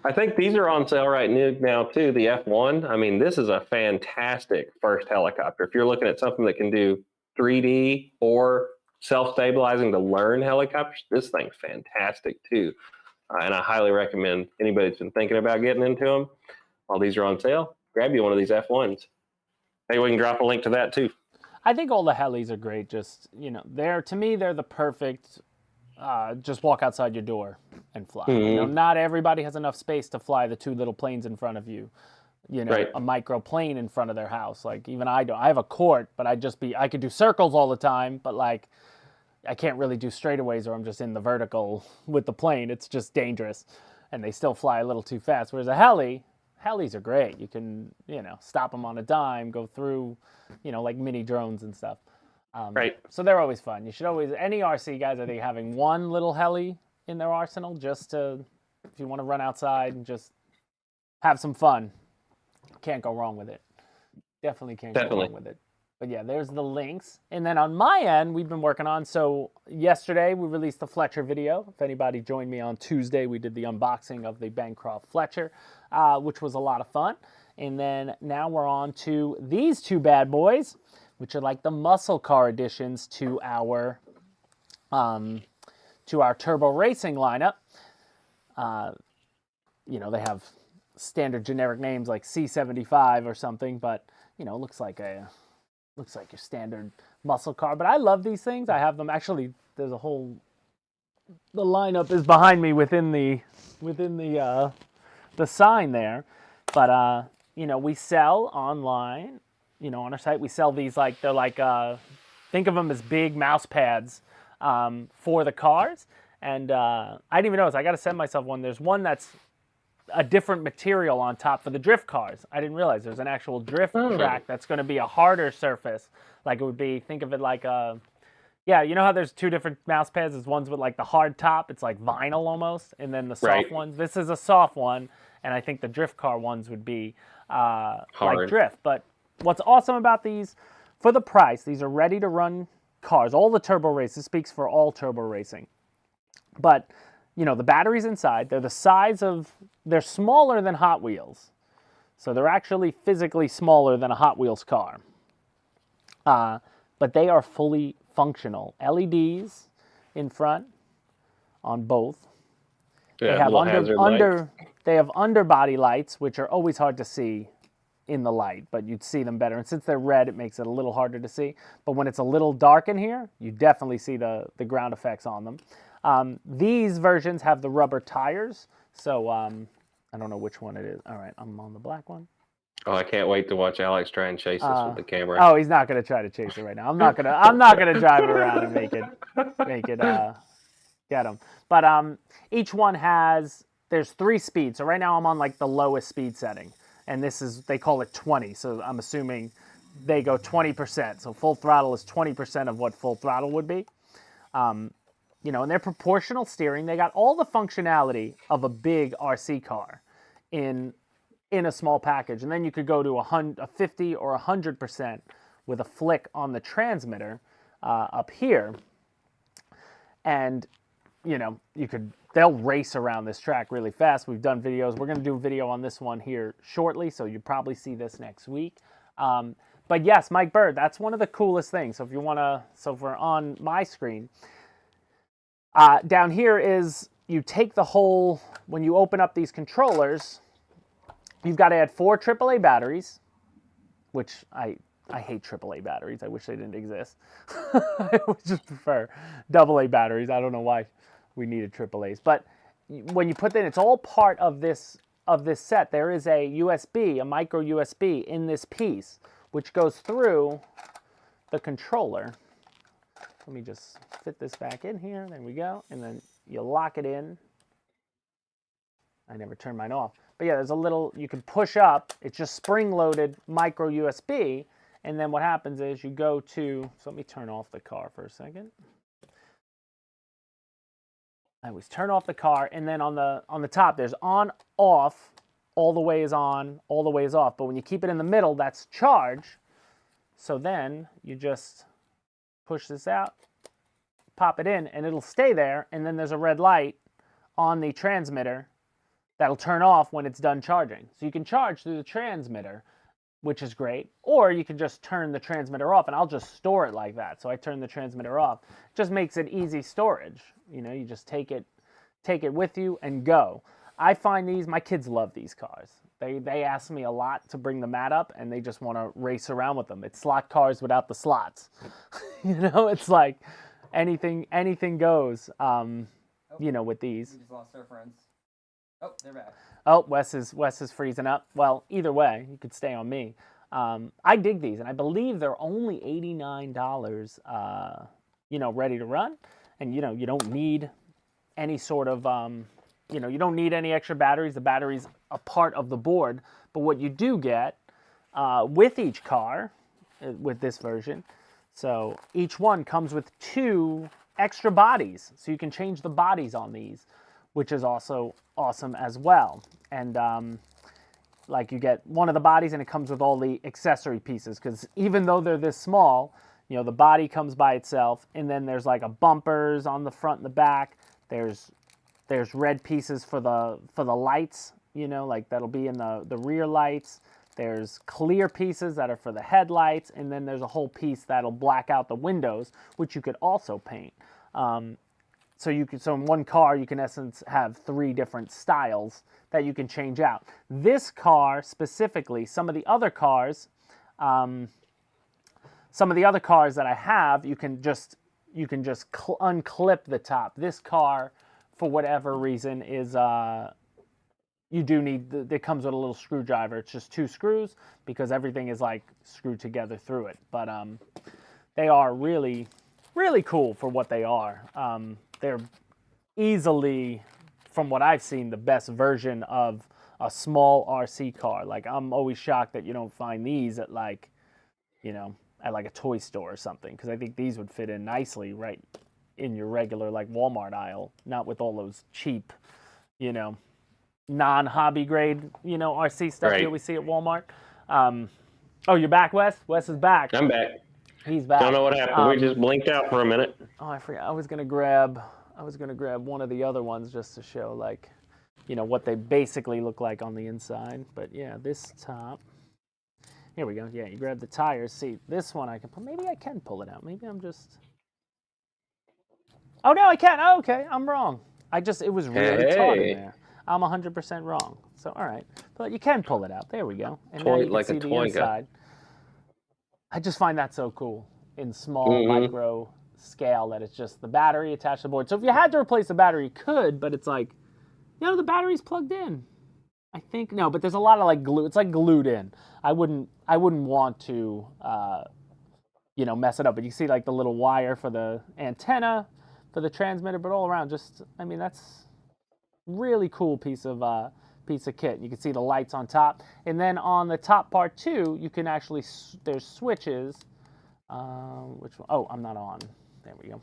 I think these are on sale right now too. The F1. I mean, this is a fantastic first helicopter. If you're looking at something that can do 3D or self-stabilizing to learn helicopters, this thing's fantastic too. And I highly recommend anybody that's been thinking about getting into them, while these are on sale, grab you one of these F1s. Maybe we can drop a link to that too. I think all the helis are great. Just, to me, they're the perfect, just walk outside your door and fly. Not everybody has enough space to fly the 2 little planes in front of you. A micro plane in front of their house. Like even I don't. I have a court, but I could do circles all the time, but like I can't really do straightaways, or I'm just in the vertical with the plane. It's just dangerous, and they still fly a little too fast. Whereas a helis are great. You can stop them on a dime, go through, like mini drones and stuff. Right. So they're always fun. You should always, any RC guys, I think, having one little heli in their arsenal just to, if you want to run outside and just have some fun. Can't go wrong with it. Definitely can't go wrong with it. But yeah, there's the links. And then on my end, we've been working on, so yesterday we released the Fletcher video. If anybody joined me on Tuesday, we did the unboxing of the Bancroft Fletcher, which was a lot of fun. And then now we're on to these 2 bad boys, which are like the muscle car additions to our turbo racing lineup. They have standard generic names like C75 or something, but looks like your standard muscle car. But I love these things. I have them actually. There's the lineup is behind me within the sign there. But we sell online. On our site, we sell these they're like think of them as big mouse pads for the cars. And I didn't even notice. I got to send myself one. There's one that's a different material on top for the drift cars. I didn't realize there's an actual drift track that's going to be a harder surface. Like it would be, think of it like how there's 2 different mouse pads. There's ones with like the hard top. It's like vinyl almost. And then the soft ones. This is a soft one. And I think the drift car ones would be like drift. But what's awesome about these, for the price, these are ready to run cars. All the turbo race. This speaks for all turbo racing. But the batteries inside, they're smaller than Hot Wheels. So they're actually physically smaller than a Hot Wheels car. But they are fully functional. LEDs in front on both. Yeah, they have they have underbody lights, which are always hard to see in the light, but you'd see them better. And since they're red, it makes it a little harder to see. But when it's a little dark in here, you definitely see the ground effects on them. These versions have the rubber tires, so I don't know which one it is. All right, I'm on the black one. Oh, I can't wait to watch Alex try and chase this with the camera. Oh, he's not gonna try to chase it right now. I'm not gonna drive it around and make it get him. But each one there's 3 speeds. So right now I'm on like the lowest speed setting, and they call it 20. So I'm assuming they go 20%. So full throttle is 20% of what full throttle would be. And they're proportional steering. They got all the functionality of a big RC car in a small package. And then you could go to a 50 or 100% with a flick on the transmitter up here. And, they'll race around this track really fast. We've done videos. We're going to do a video on this one here shortly, so you'll probably see this next week. But yes, Mike Bird, that's one of the coolest things. So if we're on my screen, down here is you take when you open up these controllers, you've got to add 4 AAA batteries, which I hate AAA batteries. I wish they didn't exist. I would just prefer AA batteries. I don't know why we needed AAAs. But when you put that in, it's all part of this set. There is a micro USB in this piece, which goes through the controller. Let me just fit this back in here. There we go. And then you lock it in. I never turn mine off. But yeah, there's a little, you can push up. It's just spring-loaded micro USB. And then what happens is you go to, so let me turn off the car for a second. I always turn off the car, and then on the top, there's on, off, all the way is on, all the way is off. But when you keep it in the middle, that's charge. So then you just push this out, pop it in, and it'll stay there. And then there's a red light on the transmitter that'll turn off when it's done charging. So you can charge through the transmitter, which is great. Or you can just turn the transmitter off, and I'll just store it like that. So I turn the transmitter off. It just makes it easy storage. You just take it with you and go. I find my kids love these cars. They ask me a lot to bring the mat up, and they just want to race around with them. It's slot cars without the slots. It's like anything goes, with these. We just lost our friends. Oh, they're back. Oh, Wes is freezing up. Well, either way, you could stay on me. I dig these, and I believe they're only $89, ready to run. And, you don't need any sort of, you don't need any extra batteries. The battery's a part of the board. But what you do get with each car, with this version, so each one comes with 2 extra bodies. So you can change the bodies on these, which is also awesome as well. And you get one of the bodies, and it comes with all the accessory pieces, because even though they're this small, the body comes by itself, and then there's like a bumpers on the front and the back. There's red pieces for the lights, that'll be in the rear lights. There's clear pieces that are for the headlights, and then there's a whole piece that'll black out the windows, which you could also paint. So in one car, you can in essence have 3 different styles that you can change out. This car specifically, some of the other cars that I have, you can just unclip the top. This car, for whatever reason, is you do need, it comes with a little screwdriver. It's just 2 screws, because everything is like screwed together through it. But they are really, really cool for what they are. They're easily, from what I've seen, the best version of a small RC car. Like, I'm always shocked that you don't find these at at like a toy store or something, because I think these would fit in nicely right in your regular Walmart aisle, not with all those cheap, non-hobby grade, RC stuff you always see at Walmart. Oh, you're back, Wes? Wes is back. I'm back. He's back. Don't know what happened. We just blinked out for a minute. Oh, I forgot. I was gonna grab one of the other ones just to show what they basically look like on the inside. But yeah, this top. Here we go. Yeah, you grab the tires. See, this one I can pull. Maybe I can pull it out. Maybe I'm just. Oh no, I can't. Oh, okay, I'm wrong. It was really taut in there. I'm 100% wrong. So, all right. But you can pull it out. There we go. And now Toy, you can like see a the toy inside. I just find that so cool in small micro scale that it's just the battery attached to the board. So if you had to replace the battery, you could, but it's like, the battery's plugged in. I think no, but there's a lot of like glue. It's like glued in. I wouldn't want to, mess it up. But you see like the little wire for the antenna, for the transmitter, but all around, just that's really cool piece of kit. You can see the lights on top, and then on the top part too, you can actually there's switches. Which one? Oh, I'm not on. There we go.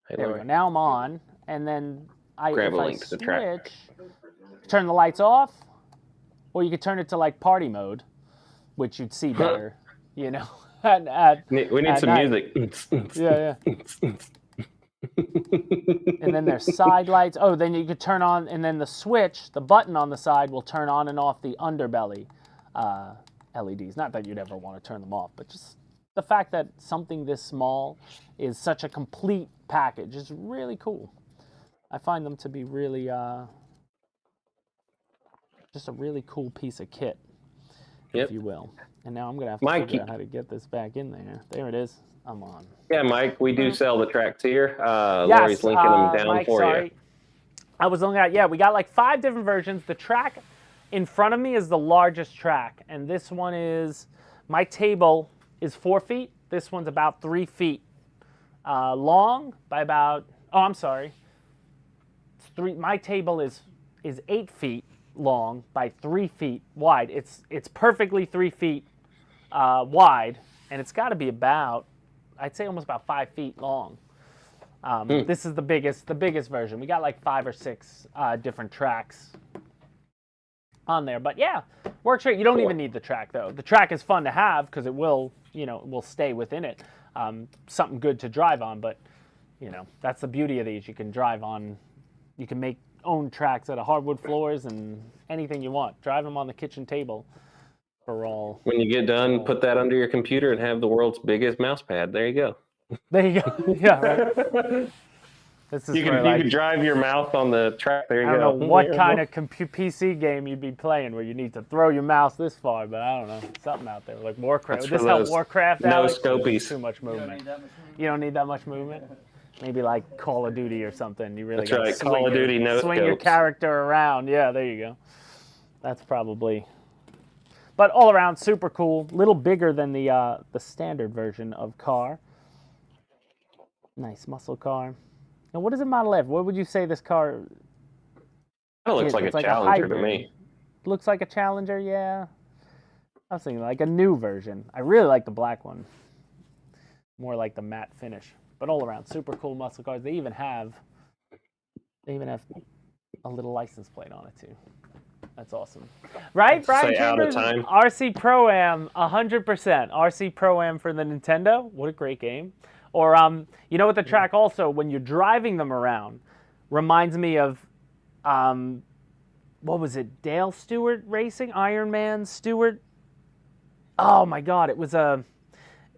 Hey, there we go. Now I'm on, and then Grab if a I link to the switch, track. turn the lights off. Or you could turn it to like party mode, which you'd see better, we need some night. music. Yeah. And then there's side lights. Oh, then you could turn on, and then the button on the side will turn on and off the underbelly LEDs. Not that you'd ever want to turn them off, but just the fact that something this small is such a complete package is really cool. I find them to be really... just a really cool piece of kit, if you will. And now I'm going to have to figure out how to get this back in there. There it is. I'm on. Yeah, Mike, we do sell the tracks here. Yes, Lori's linking them down Mike, for sorry. you. I was looking at, we got like 5 different versions. The track in front of me is the largest track. And this one is, my table is 4 feet. This one's about 3 feet long by about, my table is 8 feet long by 3 feet wide. It's perfectly 3 feet wide, and it's got to be about, I'd say, almost about 5 feet long. This is the biggest version. We got like 5 or 6 different tracks on there, but yeah, works great. You don't even need the track though. The track is fun to have because it will stay within it. Something good to drive on, but that's the beauty of these. You can drive on. You can make own tracks out of hardwood floors and anything you want. Drive them on the kitchen table for all. When you get done, put that under your computer and have the world's biggest mouse pad. There you go. There you go. Yeah, right. This is you can drive your mouse on the track. There you go. I don't know what kind of PC game you'd be playing where you need to throw your mouse this far, but I don't know. Something out there like Warcraft. Would this help Warcraft? No Alex? scopies. Too much movement. You don't need that much movement? Maybe like Call of Duty or something. You really got to swing your character around. Yeah, there you go. That's probably. But all around, super cool. Little bigger than the standard version of car. Nice muscle car. Now, what is a Model F? What would you say this car? It looks like a Challenger to me. Looks like a Challenger, yeah. I was thinking like a new version. I really like the black one. More like the matte finish. But all around, super cool muscle cars. They even have a little license plate on it too. That's awesome. Right, Brian Chambers? RC Pro-Am, 100%. RC Pro-Am for the Nintendo. What a great game. Or, what the track also, when you're driving them around, reminds me of, what was it, Dale Stewart Racing? Iron Man Stewart? Oh my God, it was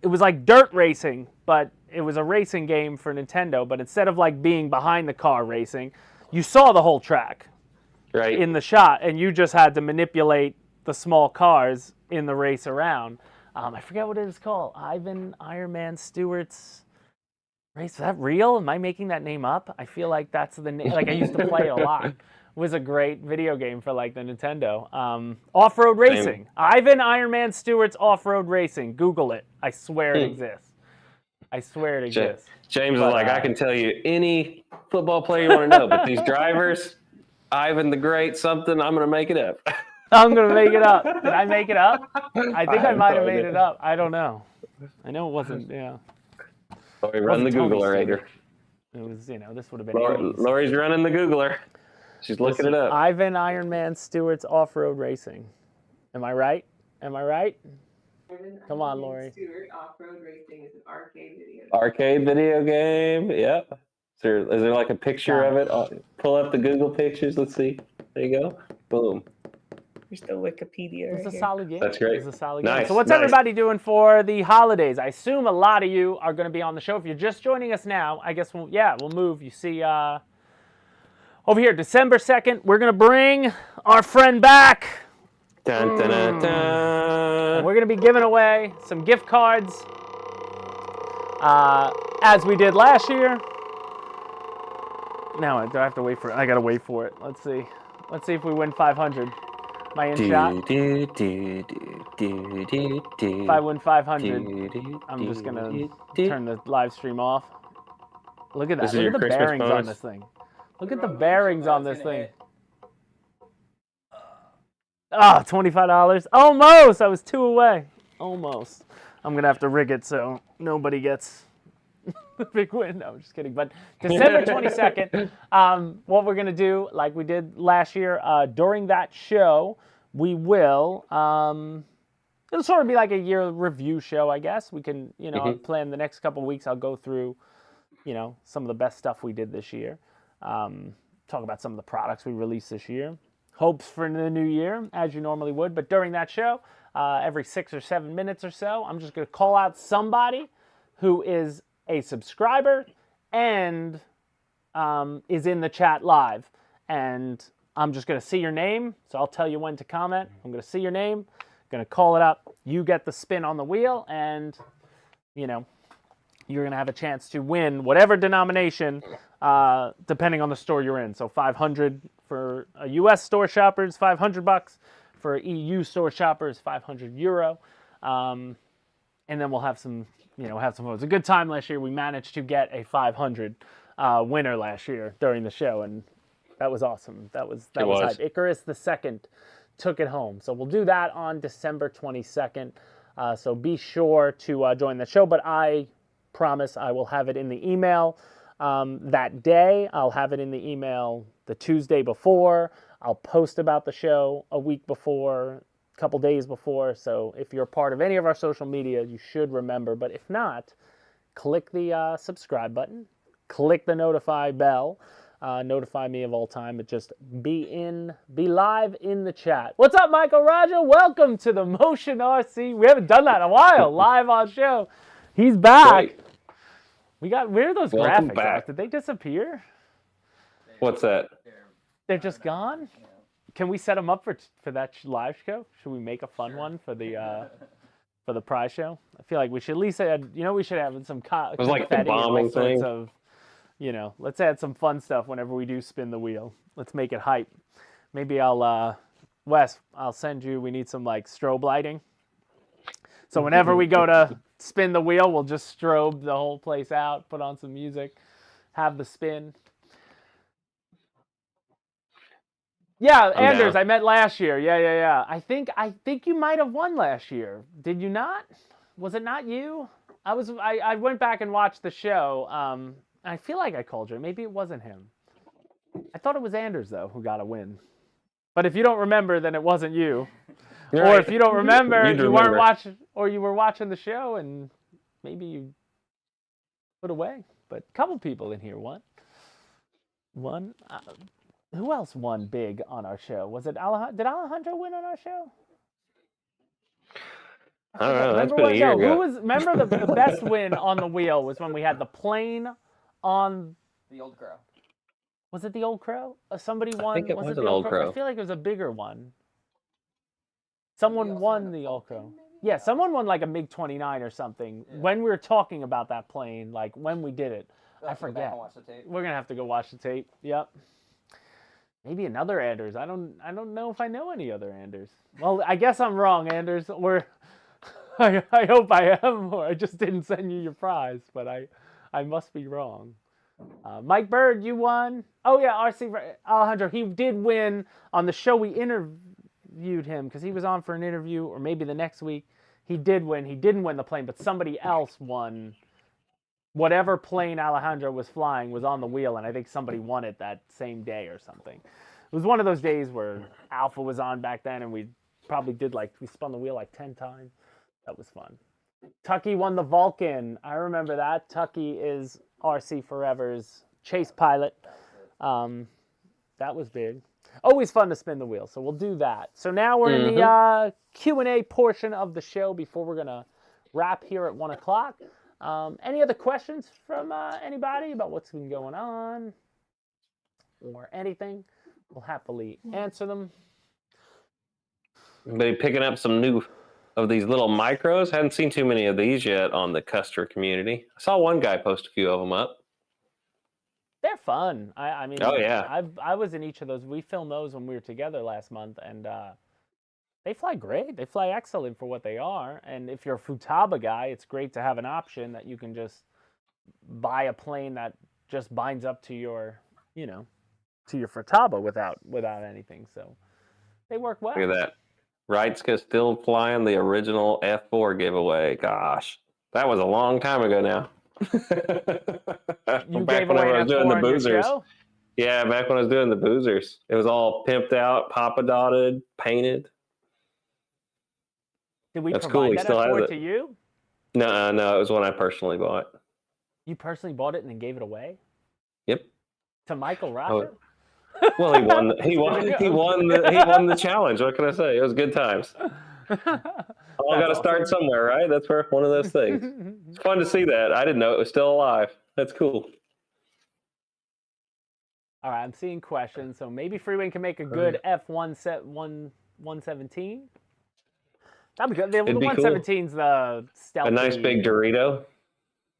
like dirt racing, but it was a racing game for Nintendo, but instead of like being behind the car racing, you saw the whole track in the shot, and you just had to manipulate the small cars in the race around. I forget what it is called. Iron Man Stewart's Race. Is that real? Am I making that name up? I feel like that's the name. Like I used to play it a lot. It was a great video game for like the Nintendo. Off-road racing. Iron Man Stewart's Off-Road Racing. Google it. I swear it exists. I swear it exists. James is like, I can tell you any football player you want to know, but these drivers, Ivan the Great, something, I'm going to make it up. I'm going to make it up. Did I make it up? I think I might have made it up. I don't know. I know it wasn't, Lori, run the Googler. It was, this would have been Lori's running the Googler. She's looking it up. Iron Man Stewart's Off-Road Racing. Am I right? Come on, Lori. Stewart Off-Road Racing is an arcade video game. Arcade video game, yep. Is there like a picture of it? Pull up the Google pictures. Let's see. There you go. Boom. There's the Wikipedia. It's a solid game. That's great. It's a solid game. So what's everybody doing for the holidays? I assume a lot of you are going to be on the show. If you're just joining us now, I guess we'll move. You see, Over here, December 2nd, we're going to bring our friend back. Dun, dun, dun, dun. And we're going to be giving away some gift cards as we did last year. Now, do I have to wait for it? I got to wait for it. Let's see. Let's see if we win 500. Am I in shot? If I win 500, I'm just going to turn the live stream off. Look at that. Look at the Christmas bearings bonus? on this thing. Look at the bearings on this thing. Ah, $25. Almost. I was 2 away. Almost. I'm going to have to rig it so nobody gets the big win. No, I'm just kidding. But December 22nd, what we're going to do, like we did last year, during that show, we will, it'll sort of be like a year review show, I guess. We can, plan the next couple of weeks. I'll go through, some of the best stuff we did this year. Talk about some of the products we released this year. Hopes for the new year, as you normally would. But during that show, every 6 or 7 minutes or so, I'm just going to call out somebody who is a subscriber and is in the chat live. And I'm just going to see your name, so I'll tell you when to comment. I'm going to see your name, going to call it up. You get the spin on the wheel, and, you're going to have a chance to win whatever denomination, depending on the store you're in. So 500 for a U.S. store shoppers, $500 for EU store shoppers, €500. And then we'll have some, have some fun. It was a good time last year. We managed to get a 500 winner last year during the show, and that was awesome. That was hype. Icarus the Second took it home. So we'll do that on December 22nd. So be sure to join the show. But I promise I will have it in the email that day. I'll have it in the email the Tuesday before. I'll post about the show a week before, a couple days before. So if you're part of any of our social media, you should remember. But if not, click the subscribe button, click the notify bell, notify me of all time. But just be live in the chat. What's up, Michael Raja? Welcome to the Motion RC. We haven't done that in a while, live on show. He's back. Right. Where are those Welcome graphics back. at? Did they disappear? What's that? They're just gone? Can we set them up for that live show? Should we make a fun one for the prize show? I feel like we should at least add, we should have some It was like the confetti and all bombing sorts thing. of, let's add some fun stuff whenever we do spin the wheel. Let's make it hype. Maybe Wes, I'll send you, we need some like strobe lighting. So whenever we go to spin the wheel, we'll just strobe the whole place out, put on some music, have the spin. Yeah, Anders, down. I met last year. Yeah. I think you might have won last year. Did you not? Was it not you? I went back and watched the show. I feel like I called you. Maybe it wasn't him. I thought it was Anders though who got a win. But if you don't remember, then it wasn't you. You're Or right. if you don't remember, You'd you weren't remember. watching, or you were watching the show and maybe you put away. But a couple people in here won. Who else won big on our show? Was it Alejandro? Did Alejandro win on our show? I don't know. That's been a year ago. Remember the best win on the wheel was when we had the plane on. The Old Crow. Was it the Old Crow? Somebody won. think it was the an Old Crow. I feel like it was a bigger one. Someone won the Old Crow. Yeah, someone won like a MiG-29 or something. Yeah. When we were talking about that plane, like when we did it, I forget. We're gonna have to go watch the tape. Yep. Maybe another Anders. I don't know if I know any other Anders. Well, I guess I'm wrong, Anders. I hope I am, or I just didn't send you your prize, but I must be wrong. Mike Bird, you won. Oh yeah, RC Alejandro. He did win on the show. We interviewed him because he was on for an interview, or maybe the next week. He did win. He didn't win the plane, but somebody else won. Whatever plane Alejandro was flying was on the wheel, and I think somebody won it that same day or something. It was one of those days where Alpha was on back then, and we probably we spun the wheel like 10 times. That was fun. Tucky won the Vulcan. I remember that. Tucky is RC Forever's chase pilot. That was big. Always fun to spin the wheel, so we'll do that. So now we're in the Q&A portion of the show before we're going to wrap here at 1 o'clock. Any other questions from anybody about what's been going on? or anything, we'll happily answer them. Anybody picking up some new of these little micros? Hadn't seen too many of these yet on the Custer community. I saw one guy post a few of them up. They're fun. I mean, oh yeah, I was in each of those. We filmed those when we were together last month, and they fly great. They fly excellent for what they are. And if you're a Futaba guy, it's great to have an option that you can just buy a plane that just binds up to your, to your Futaba without anything. So they work well. Look at that. Wrightska still flying the original F4 giveaway. Gosh, that was a long time ago now. You back gave when away I an was doing the F4 on your boozers. show? Yeah, back when I was doing the boozers. It was all pimped out, papa dotted, painted. Did we That's provide cool. He that still has F4 it. to you? No, it was one I personally bought. You personally bought it and then gave it away? Yep. To Michael Roger? Well, he won. He won the challenge. What can I say? It was good times. All got to start somewhere, right? That's where one of those things. It's fun to see that. I didn't know it was still alive. That's cool. All right, I'm seeing questions. So maybe Freewing can make a good F1 set 117. That'd be good. The 117's cool. The stealthy. A nice big Dorito.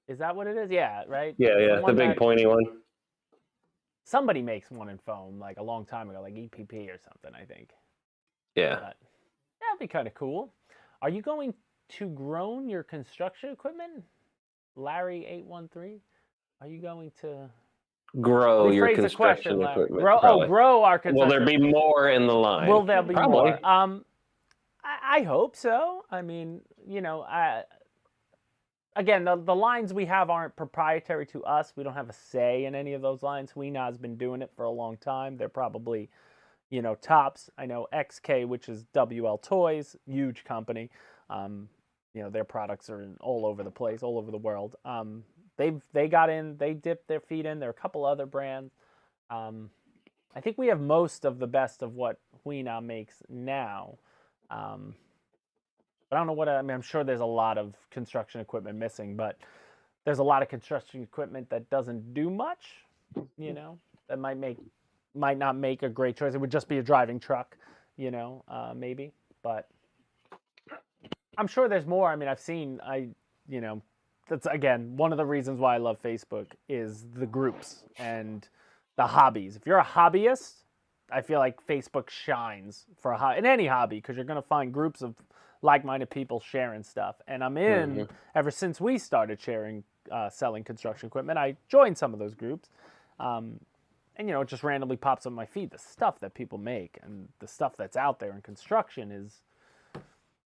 Is that what it is? Yeah, right? Yeah, the big pointy one. Somebody makes one in foam like a long time ago, like EPP or something, I think. Yeah. But that'd be kind of cool. Are you going to grown your construction equipment? Larry813? Are you going to grow your construction equipment? Grow our construction. Will there be more in the line? Will there be Probably. More? I hope so. I mean, again, the lines we have aren't proprietary to us. We don't have a say in any of those lines. Huina's been doing it for a long time. They're probably, tops. I know XK, which is WL Toys, huge company. Their products are all over the place, all over the world. They got in, they dipped their feet in. There are a couple other brands. I think we have most of the best of what Huina makes now. But I don't know what I mean. I'm sure there's a lot of construction equipment missing, but there's a lot of construction equipment that doesn't do much. That might not make a great choice. It would just be a driving truck, maybe. But I'm sure there's more. I mean, that's again one of the reasons why I love Facebook is the groups and the hobbies. If you're a hobbyist, I feel like Facebook shines for in any hobby because you're going to find groups of like-minded people sharing stuff. And I'm in ever since we started selling construction equipment. I joined some of those groups, and it just randomly pops up my feed. The stuff that people make and the stuff that's out there in construction is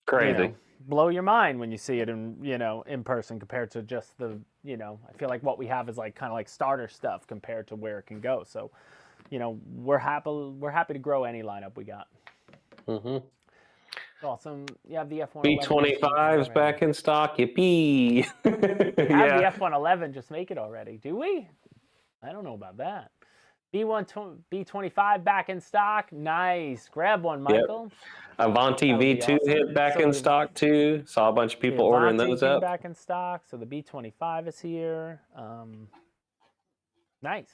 crazy. Blow your mind when you see it in person compared to just the I feel like what we have is kind of like starter stuff compared to where it can go. So. We're happy to grow any lineup we got. Awesome. You have the F-111. B25s back in stock. Yippee! The F-111 just make it already. Do we? I don't know about that. B25 back in stock. Nice. Grab one, Michael. Yep. Avanti V2 awesome. Hit back in stock too. Saw a bunch of people ordering those up. Back in stock. So the B25 is here. Nice.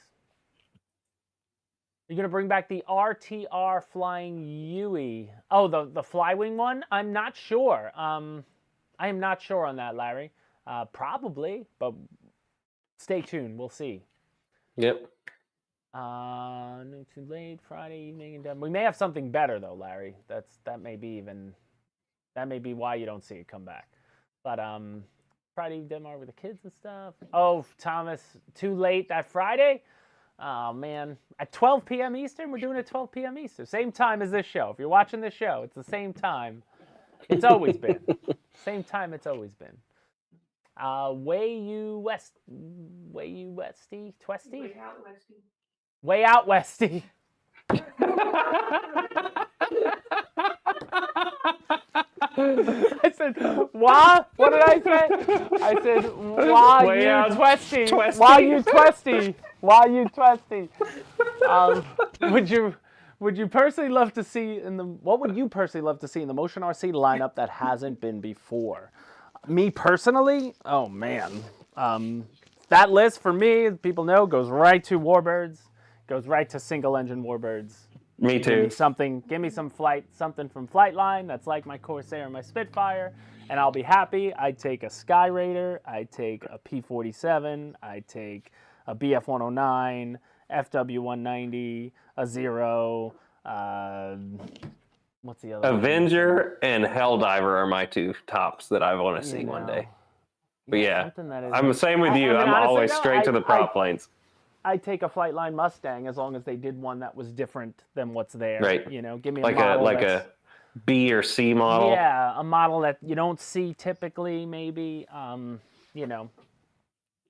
You're going to bring back the RTR Flying Yui. Oh, the Flywing one? I'm not sure. I am not sure on that, Larry. Probably, but stay tuned. We'll see. Yep. No too late. Friday evening in Denver. We may have something better though, Larry. That may be why you don't see it come back. But Friday in Denmark with the kids and stuff. Oh, Thomas, too late that Friday? Oh, man. At 12 p.m. Eastern? We're doing it at 12 p.m. Eastern. Same time as this show. If you're watching this show, it's the same time. It's always been. Same time it's always been. Way you westy? Twesty? Way out westy. Way out westy. I said, what? What did I say? I said, while you twesty. While you twesty. While you twesty. Would you personally love to see what would you personally love to see in the Motion RC lineup that hasn't been before? Me personally? Oh man. That list for me, as people know, goes right to Warbirds. Goes right to single-engine Warbirds. Me too. Give me something from Flightline that's like my Corsair and my Spitfire, and I'll be happy. I'd take a Sky Raider, I'd take a P-47, I'd take a BF-109, FW-190, a Zero, what's the other one? Avenger and Helldiver are my two tops that I want to see one day. But yeah, I'm the same with you. I'm honestly, always straight to the prop planes. I'd take a Flightline Mustang as long as they did one that was different than what's there. Right. You know, give me like a model a B or C model. Yeah, a model that you don't see typically, maybe. You know,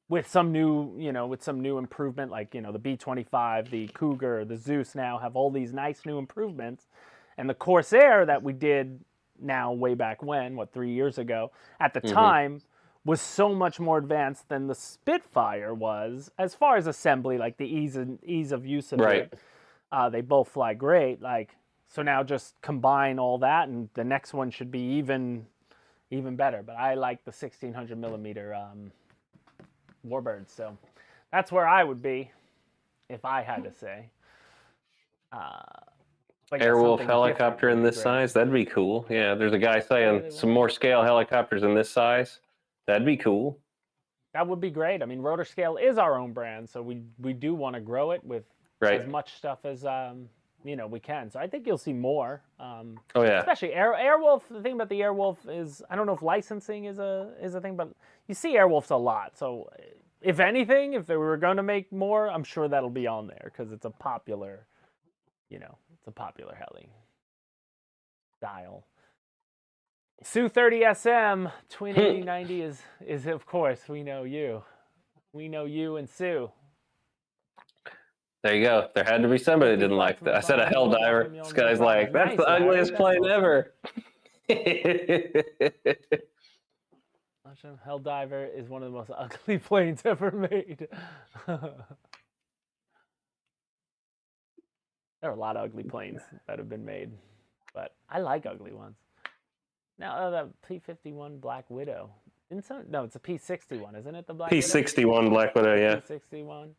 with some new improvement, like the B-25, the Cougar, the Zeus now have all these nice new improvements, and the Corsair that we did now way back when, 3 years ago, at the time, was so much more advanced than the Spitfire was as far as assembly, like the ease of use of it. They both fly great. So now just combine all that, and the next one should be even better. But I like the 1600 millimeter Warbird, so that's where I would be if I had to say. Airwolf helicopter in this size, that'd be cool. Yeah, there's a guy saying some more scale helicopters in this size. That'd be cool. That would be great. I mean, Rotor Scale is our own brand, so we do want to grow it with as much stuff as we can. So I think you'll see more. Oh yeah. Especially Airwolf. The thing about the Airwolf is I don't know if licensing is a thing, but you see Airwolfs a lot. So if anything, if they were going to make more, I'm sure that'll be on there because it's a popular, heli style. Su-30SM Twin 8090 is of course we know you and Sue. There you go. There had to be somebody that didn't like that. I said a Helldiver. This guy's like, that's the ugliest plane ever. Helldiver is one of the most ugly planes ever made. There are a lot of ugly planes that have been made, but I like ugly ones. Now, the P-51 Black Widow. No, it's a P-61, isn't it? The Black P-61 Widow? Black Widow, yeah. P-61.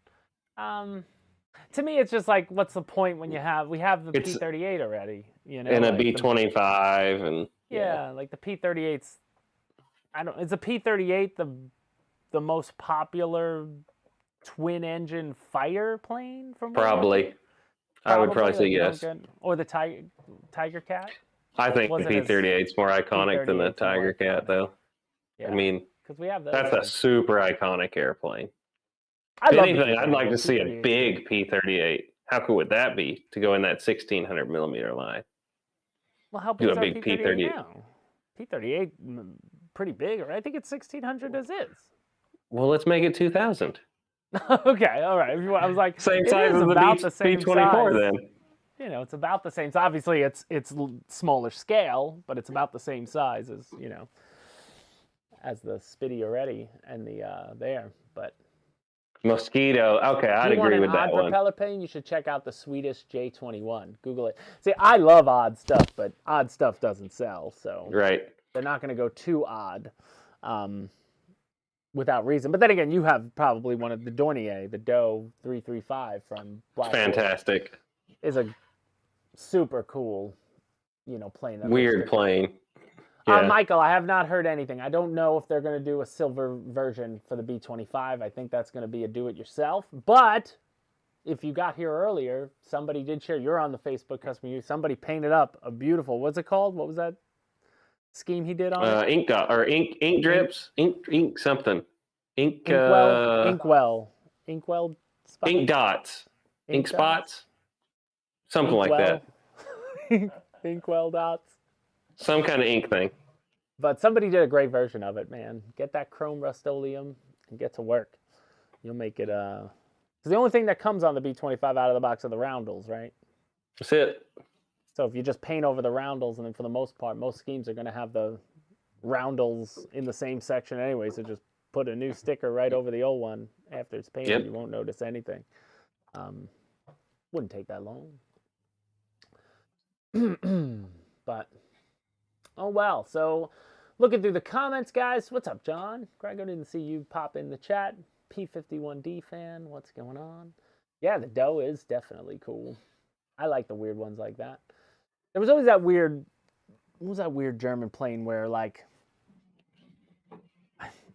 To me, it's just like, what's the point when we have the P-38 already? And a B-25 and yeah, like the P-38's. Is the P-38 the most popular twin-engine fighter plane from? Probably. I would probably say yes. Or the Tiger Cat. I think the P-38's more iconic than the Tiger Cat, though. Yeah. I mean, because we have that's a super iconic airplane. I'd like to see a big P-38. How cool would that be to go in that 1600 millimeter line? Well, how big is our P-38 now? P-38, pretty big, right? I think it's 1600 as is. Well, let's make it 2000. Okay, all right. I was like, same size as the P-24 then. It's about the same. So obviously, it's smaller scale, but it's about the same size as as the Spitty already and the there. But Mosquito. Okay, I'd agree with that one. Propeller plane, you should check out the Swedish J-21. Google it. See, I love odd stuff, but odd stuff doesn't sell. So they're not going to go too odd without reason. But then again, you have probably one of the Dornier, the Doe 335 from Black. Fantastic. Is a super cool, plane. Weird plane. Yeah. Michael, I have not heard anything. I don't know if they're going to do a silver version for the B-25. I think that's going to be a do-it-yourself. But if you got here earlier, somebody did share. You're on the Facebook customer use. Somebody painted up a beautiful. What's it called? What was that scheme he did on it? Ink drips, ink something, inkwell spots? Ink dots, ink spots. Something like that. Inkwell dots. Some kind of ink thing. But somebody did a great version of it, man. Get that chrome Rust-Oleum and get to work. You'll make it. Because the only thing that comes on the B-25 out of the box are the roundels, right? That's it. So if you just paint over the roundels, and then for the most part, most schemes are going to have the roundels in the same section anyway. So just put a new sticker right over the old one after it's painted. Yep. You won't notice anything. Wouldn't take that long. But oh well. So looking through the comments, guys. What's up, John? Greg, I didn't see you pop in the chat. P51D fan, what's going on? Yeah, the dough is definitely cool. I like the weird ones like that. There was always that weird, what was that weird German plane where like,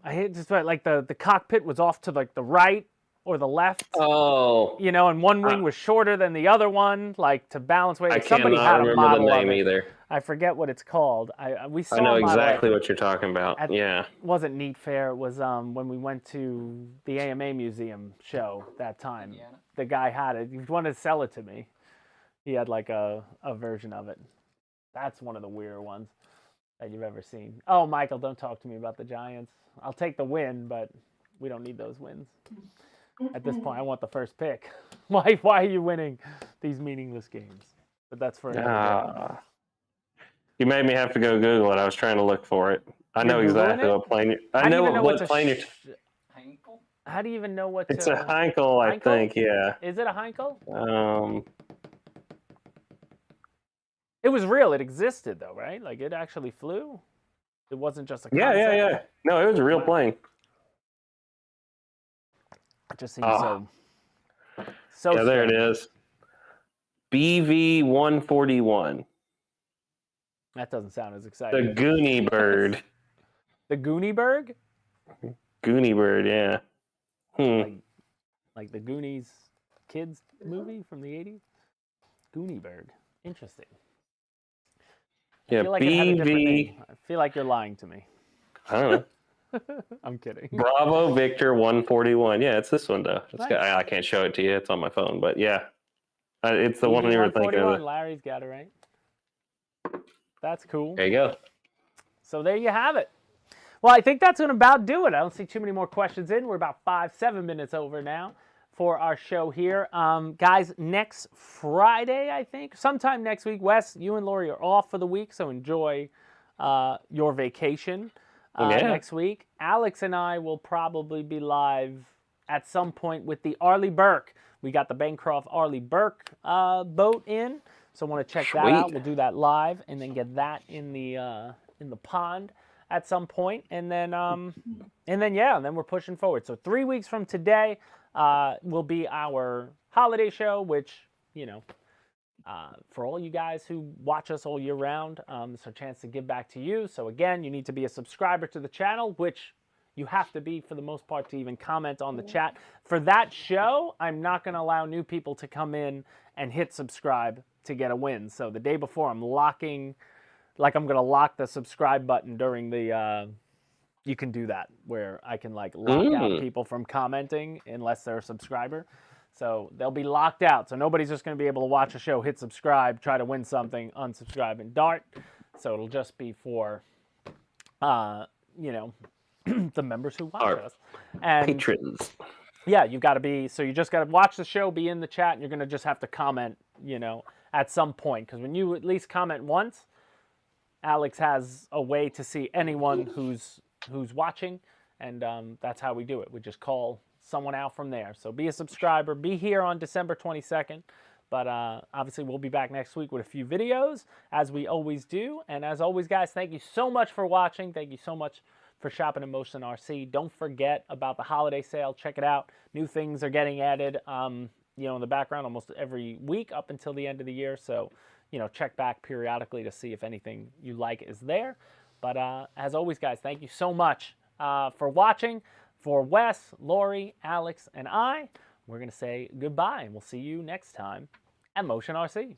I hate just like the cockpit was off to like the right or the left. Oh, You know, and one wing was shorter than the other one, like to balance weight. I Somebody cannot had a remember the model of name it. either. I forget what it's called. We saw I know a model exactly what you're talking about. Yeah. It wasn't Neat Fair. It was when we went to the AMA Museum show that time. Indiana? The guy had it. He wanted to sell it to me. He had like a version of it. That's one of the weirder ones that you've ever seen. Oh, Michael, don't talk to me about the Giants. I'll take the win, but we don't need those wins. At this point, I want the first pick. Why are you winning these meaningless games? But that's for another day. You made me have to go Google it. I was trying to look for it. I know exactly what plane. I know what plane you're. Heinkel? How do you even know what? It's a Heinkel, I think. Yeah. Is it a Heinkel? It was real. It existed, though, right? Like it actually flew. It wasn't just a concept. Yeah. No, it was a real plane. It just seems so. Yeah, there it is. BV-141. That doesn't sound as exciting. The Goonie Bird. The Goonie Bird? Goonie Bird, yeah. Like the Goonies kids movie from the 80s? Goonie Bird. Interesting. Yeah, I feel like it had a different name. I feel like you're lying to me. I don't know. I'm kidding. Bravo Victor 141. Yeah, it's this one, though. Nice. I can't show it to you. It's on my phone, but yeah. It's the one you were thinking of. Larry's got it right. That's cool. There you go. So there you have it. Well, I think that's going to about do it. I don't see too many more questions in. We're about 7 minutes over now for our show here. Guys, next Friday, I think, sometime next week, Wes, you and Lori are off for the week, so enjoy your vacation next week. Alex and I will probably be live at some point with the Arleigh Burke. We got the Bancroft Arleigh Burke boat in, so I want to check that out. We'll do that live and then get that in the pond at some point, and then we're pushing forward. So 3 weeks from today will be our holiday show, which for all you guys who watch us all year round, it's a chance to give back to you. So again, you need to be a subscriber to the channel, which you have to be for the most part to even comment on the chat. For that show, I'm not going to allow new people to come in and hit subscribe to get a win. So the day before, I'm going to lock the subscribe button during the, you can do that, where I can lock out people from commenting unless they're a subscriber. So they'll be locked out. So nobody's just going to be able to watch a show, hit subscribe, try to win something, unsubscribe, and dart. So it'll just be for, the members who watch us. And patrons. Yeah, you just got to watch the show, be in the chat, and you're going to just have to comment, at some point. Because when you at least comment once, Alex has a way to see anyone who's watching, and that's how we do it. We just call someone out from there. So be a subscriber. Be here on December 22nd. But obviously, we'll be back next week with a few videos, as we always do. And as always, guys, thank you so much for watching. Thank you so much for shopping at Motion RC. Don't forget about the holiday sale. Check it out. New things are getting added, in the background almost every week up until the end of the year. So, check back periodically to see if anything you like is there. But as always, guys, thank you so much for watching. For Wes, Lori, Alex, and I, we're going to say goodbye, and we'll see you next time at Motion RC.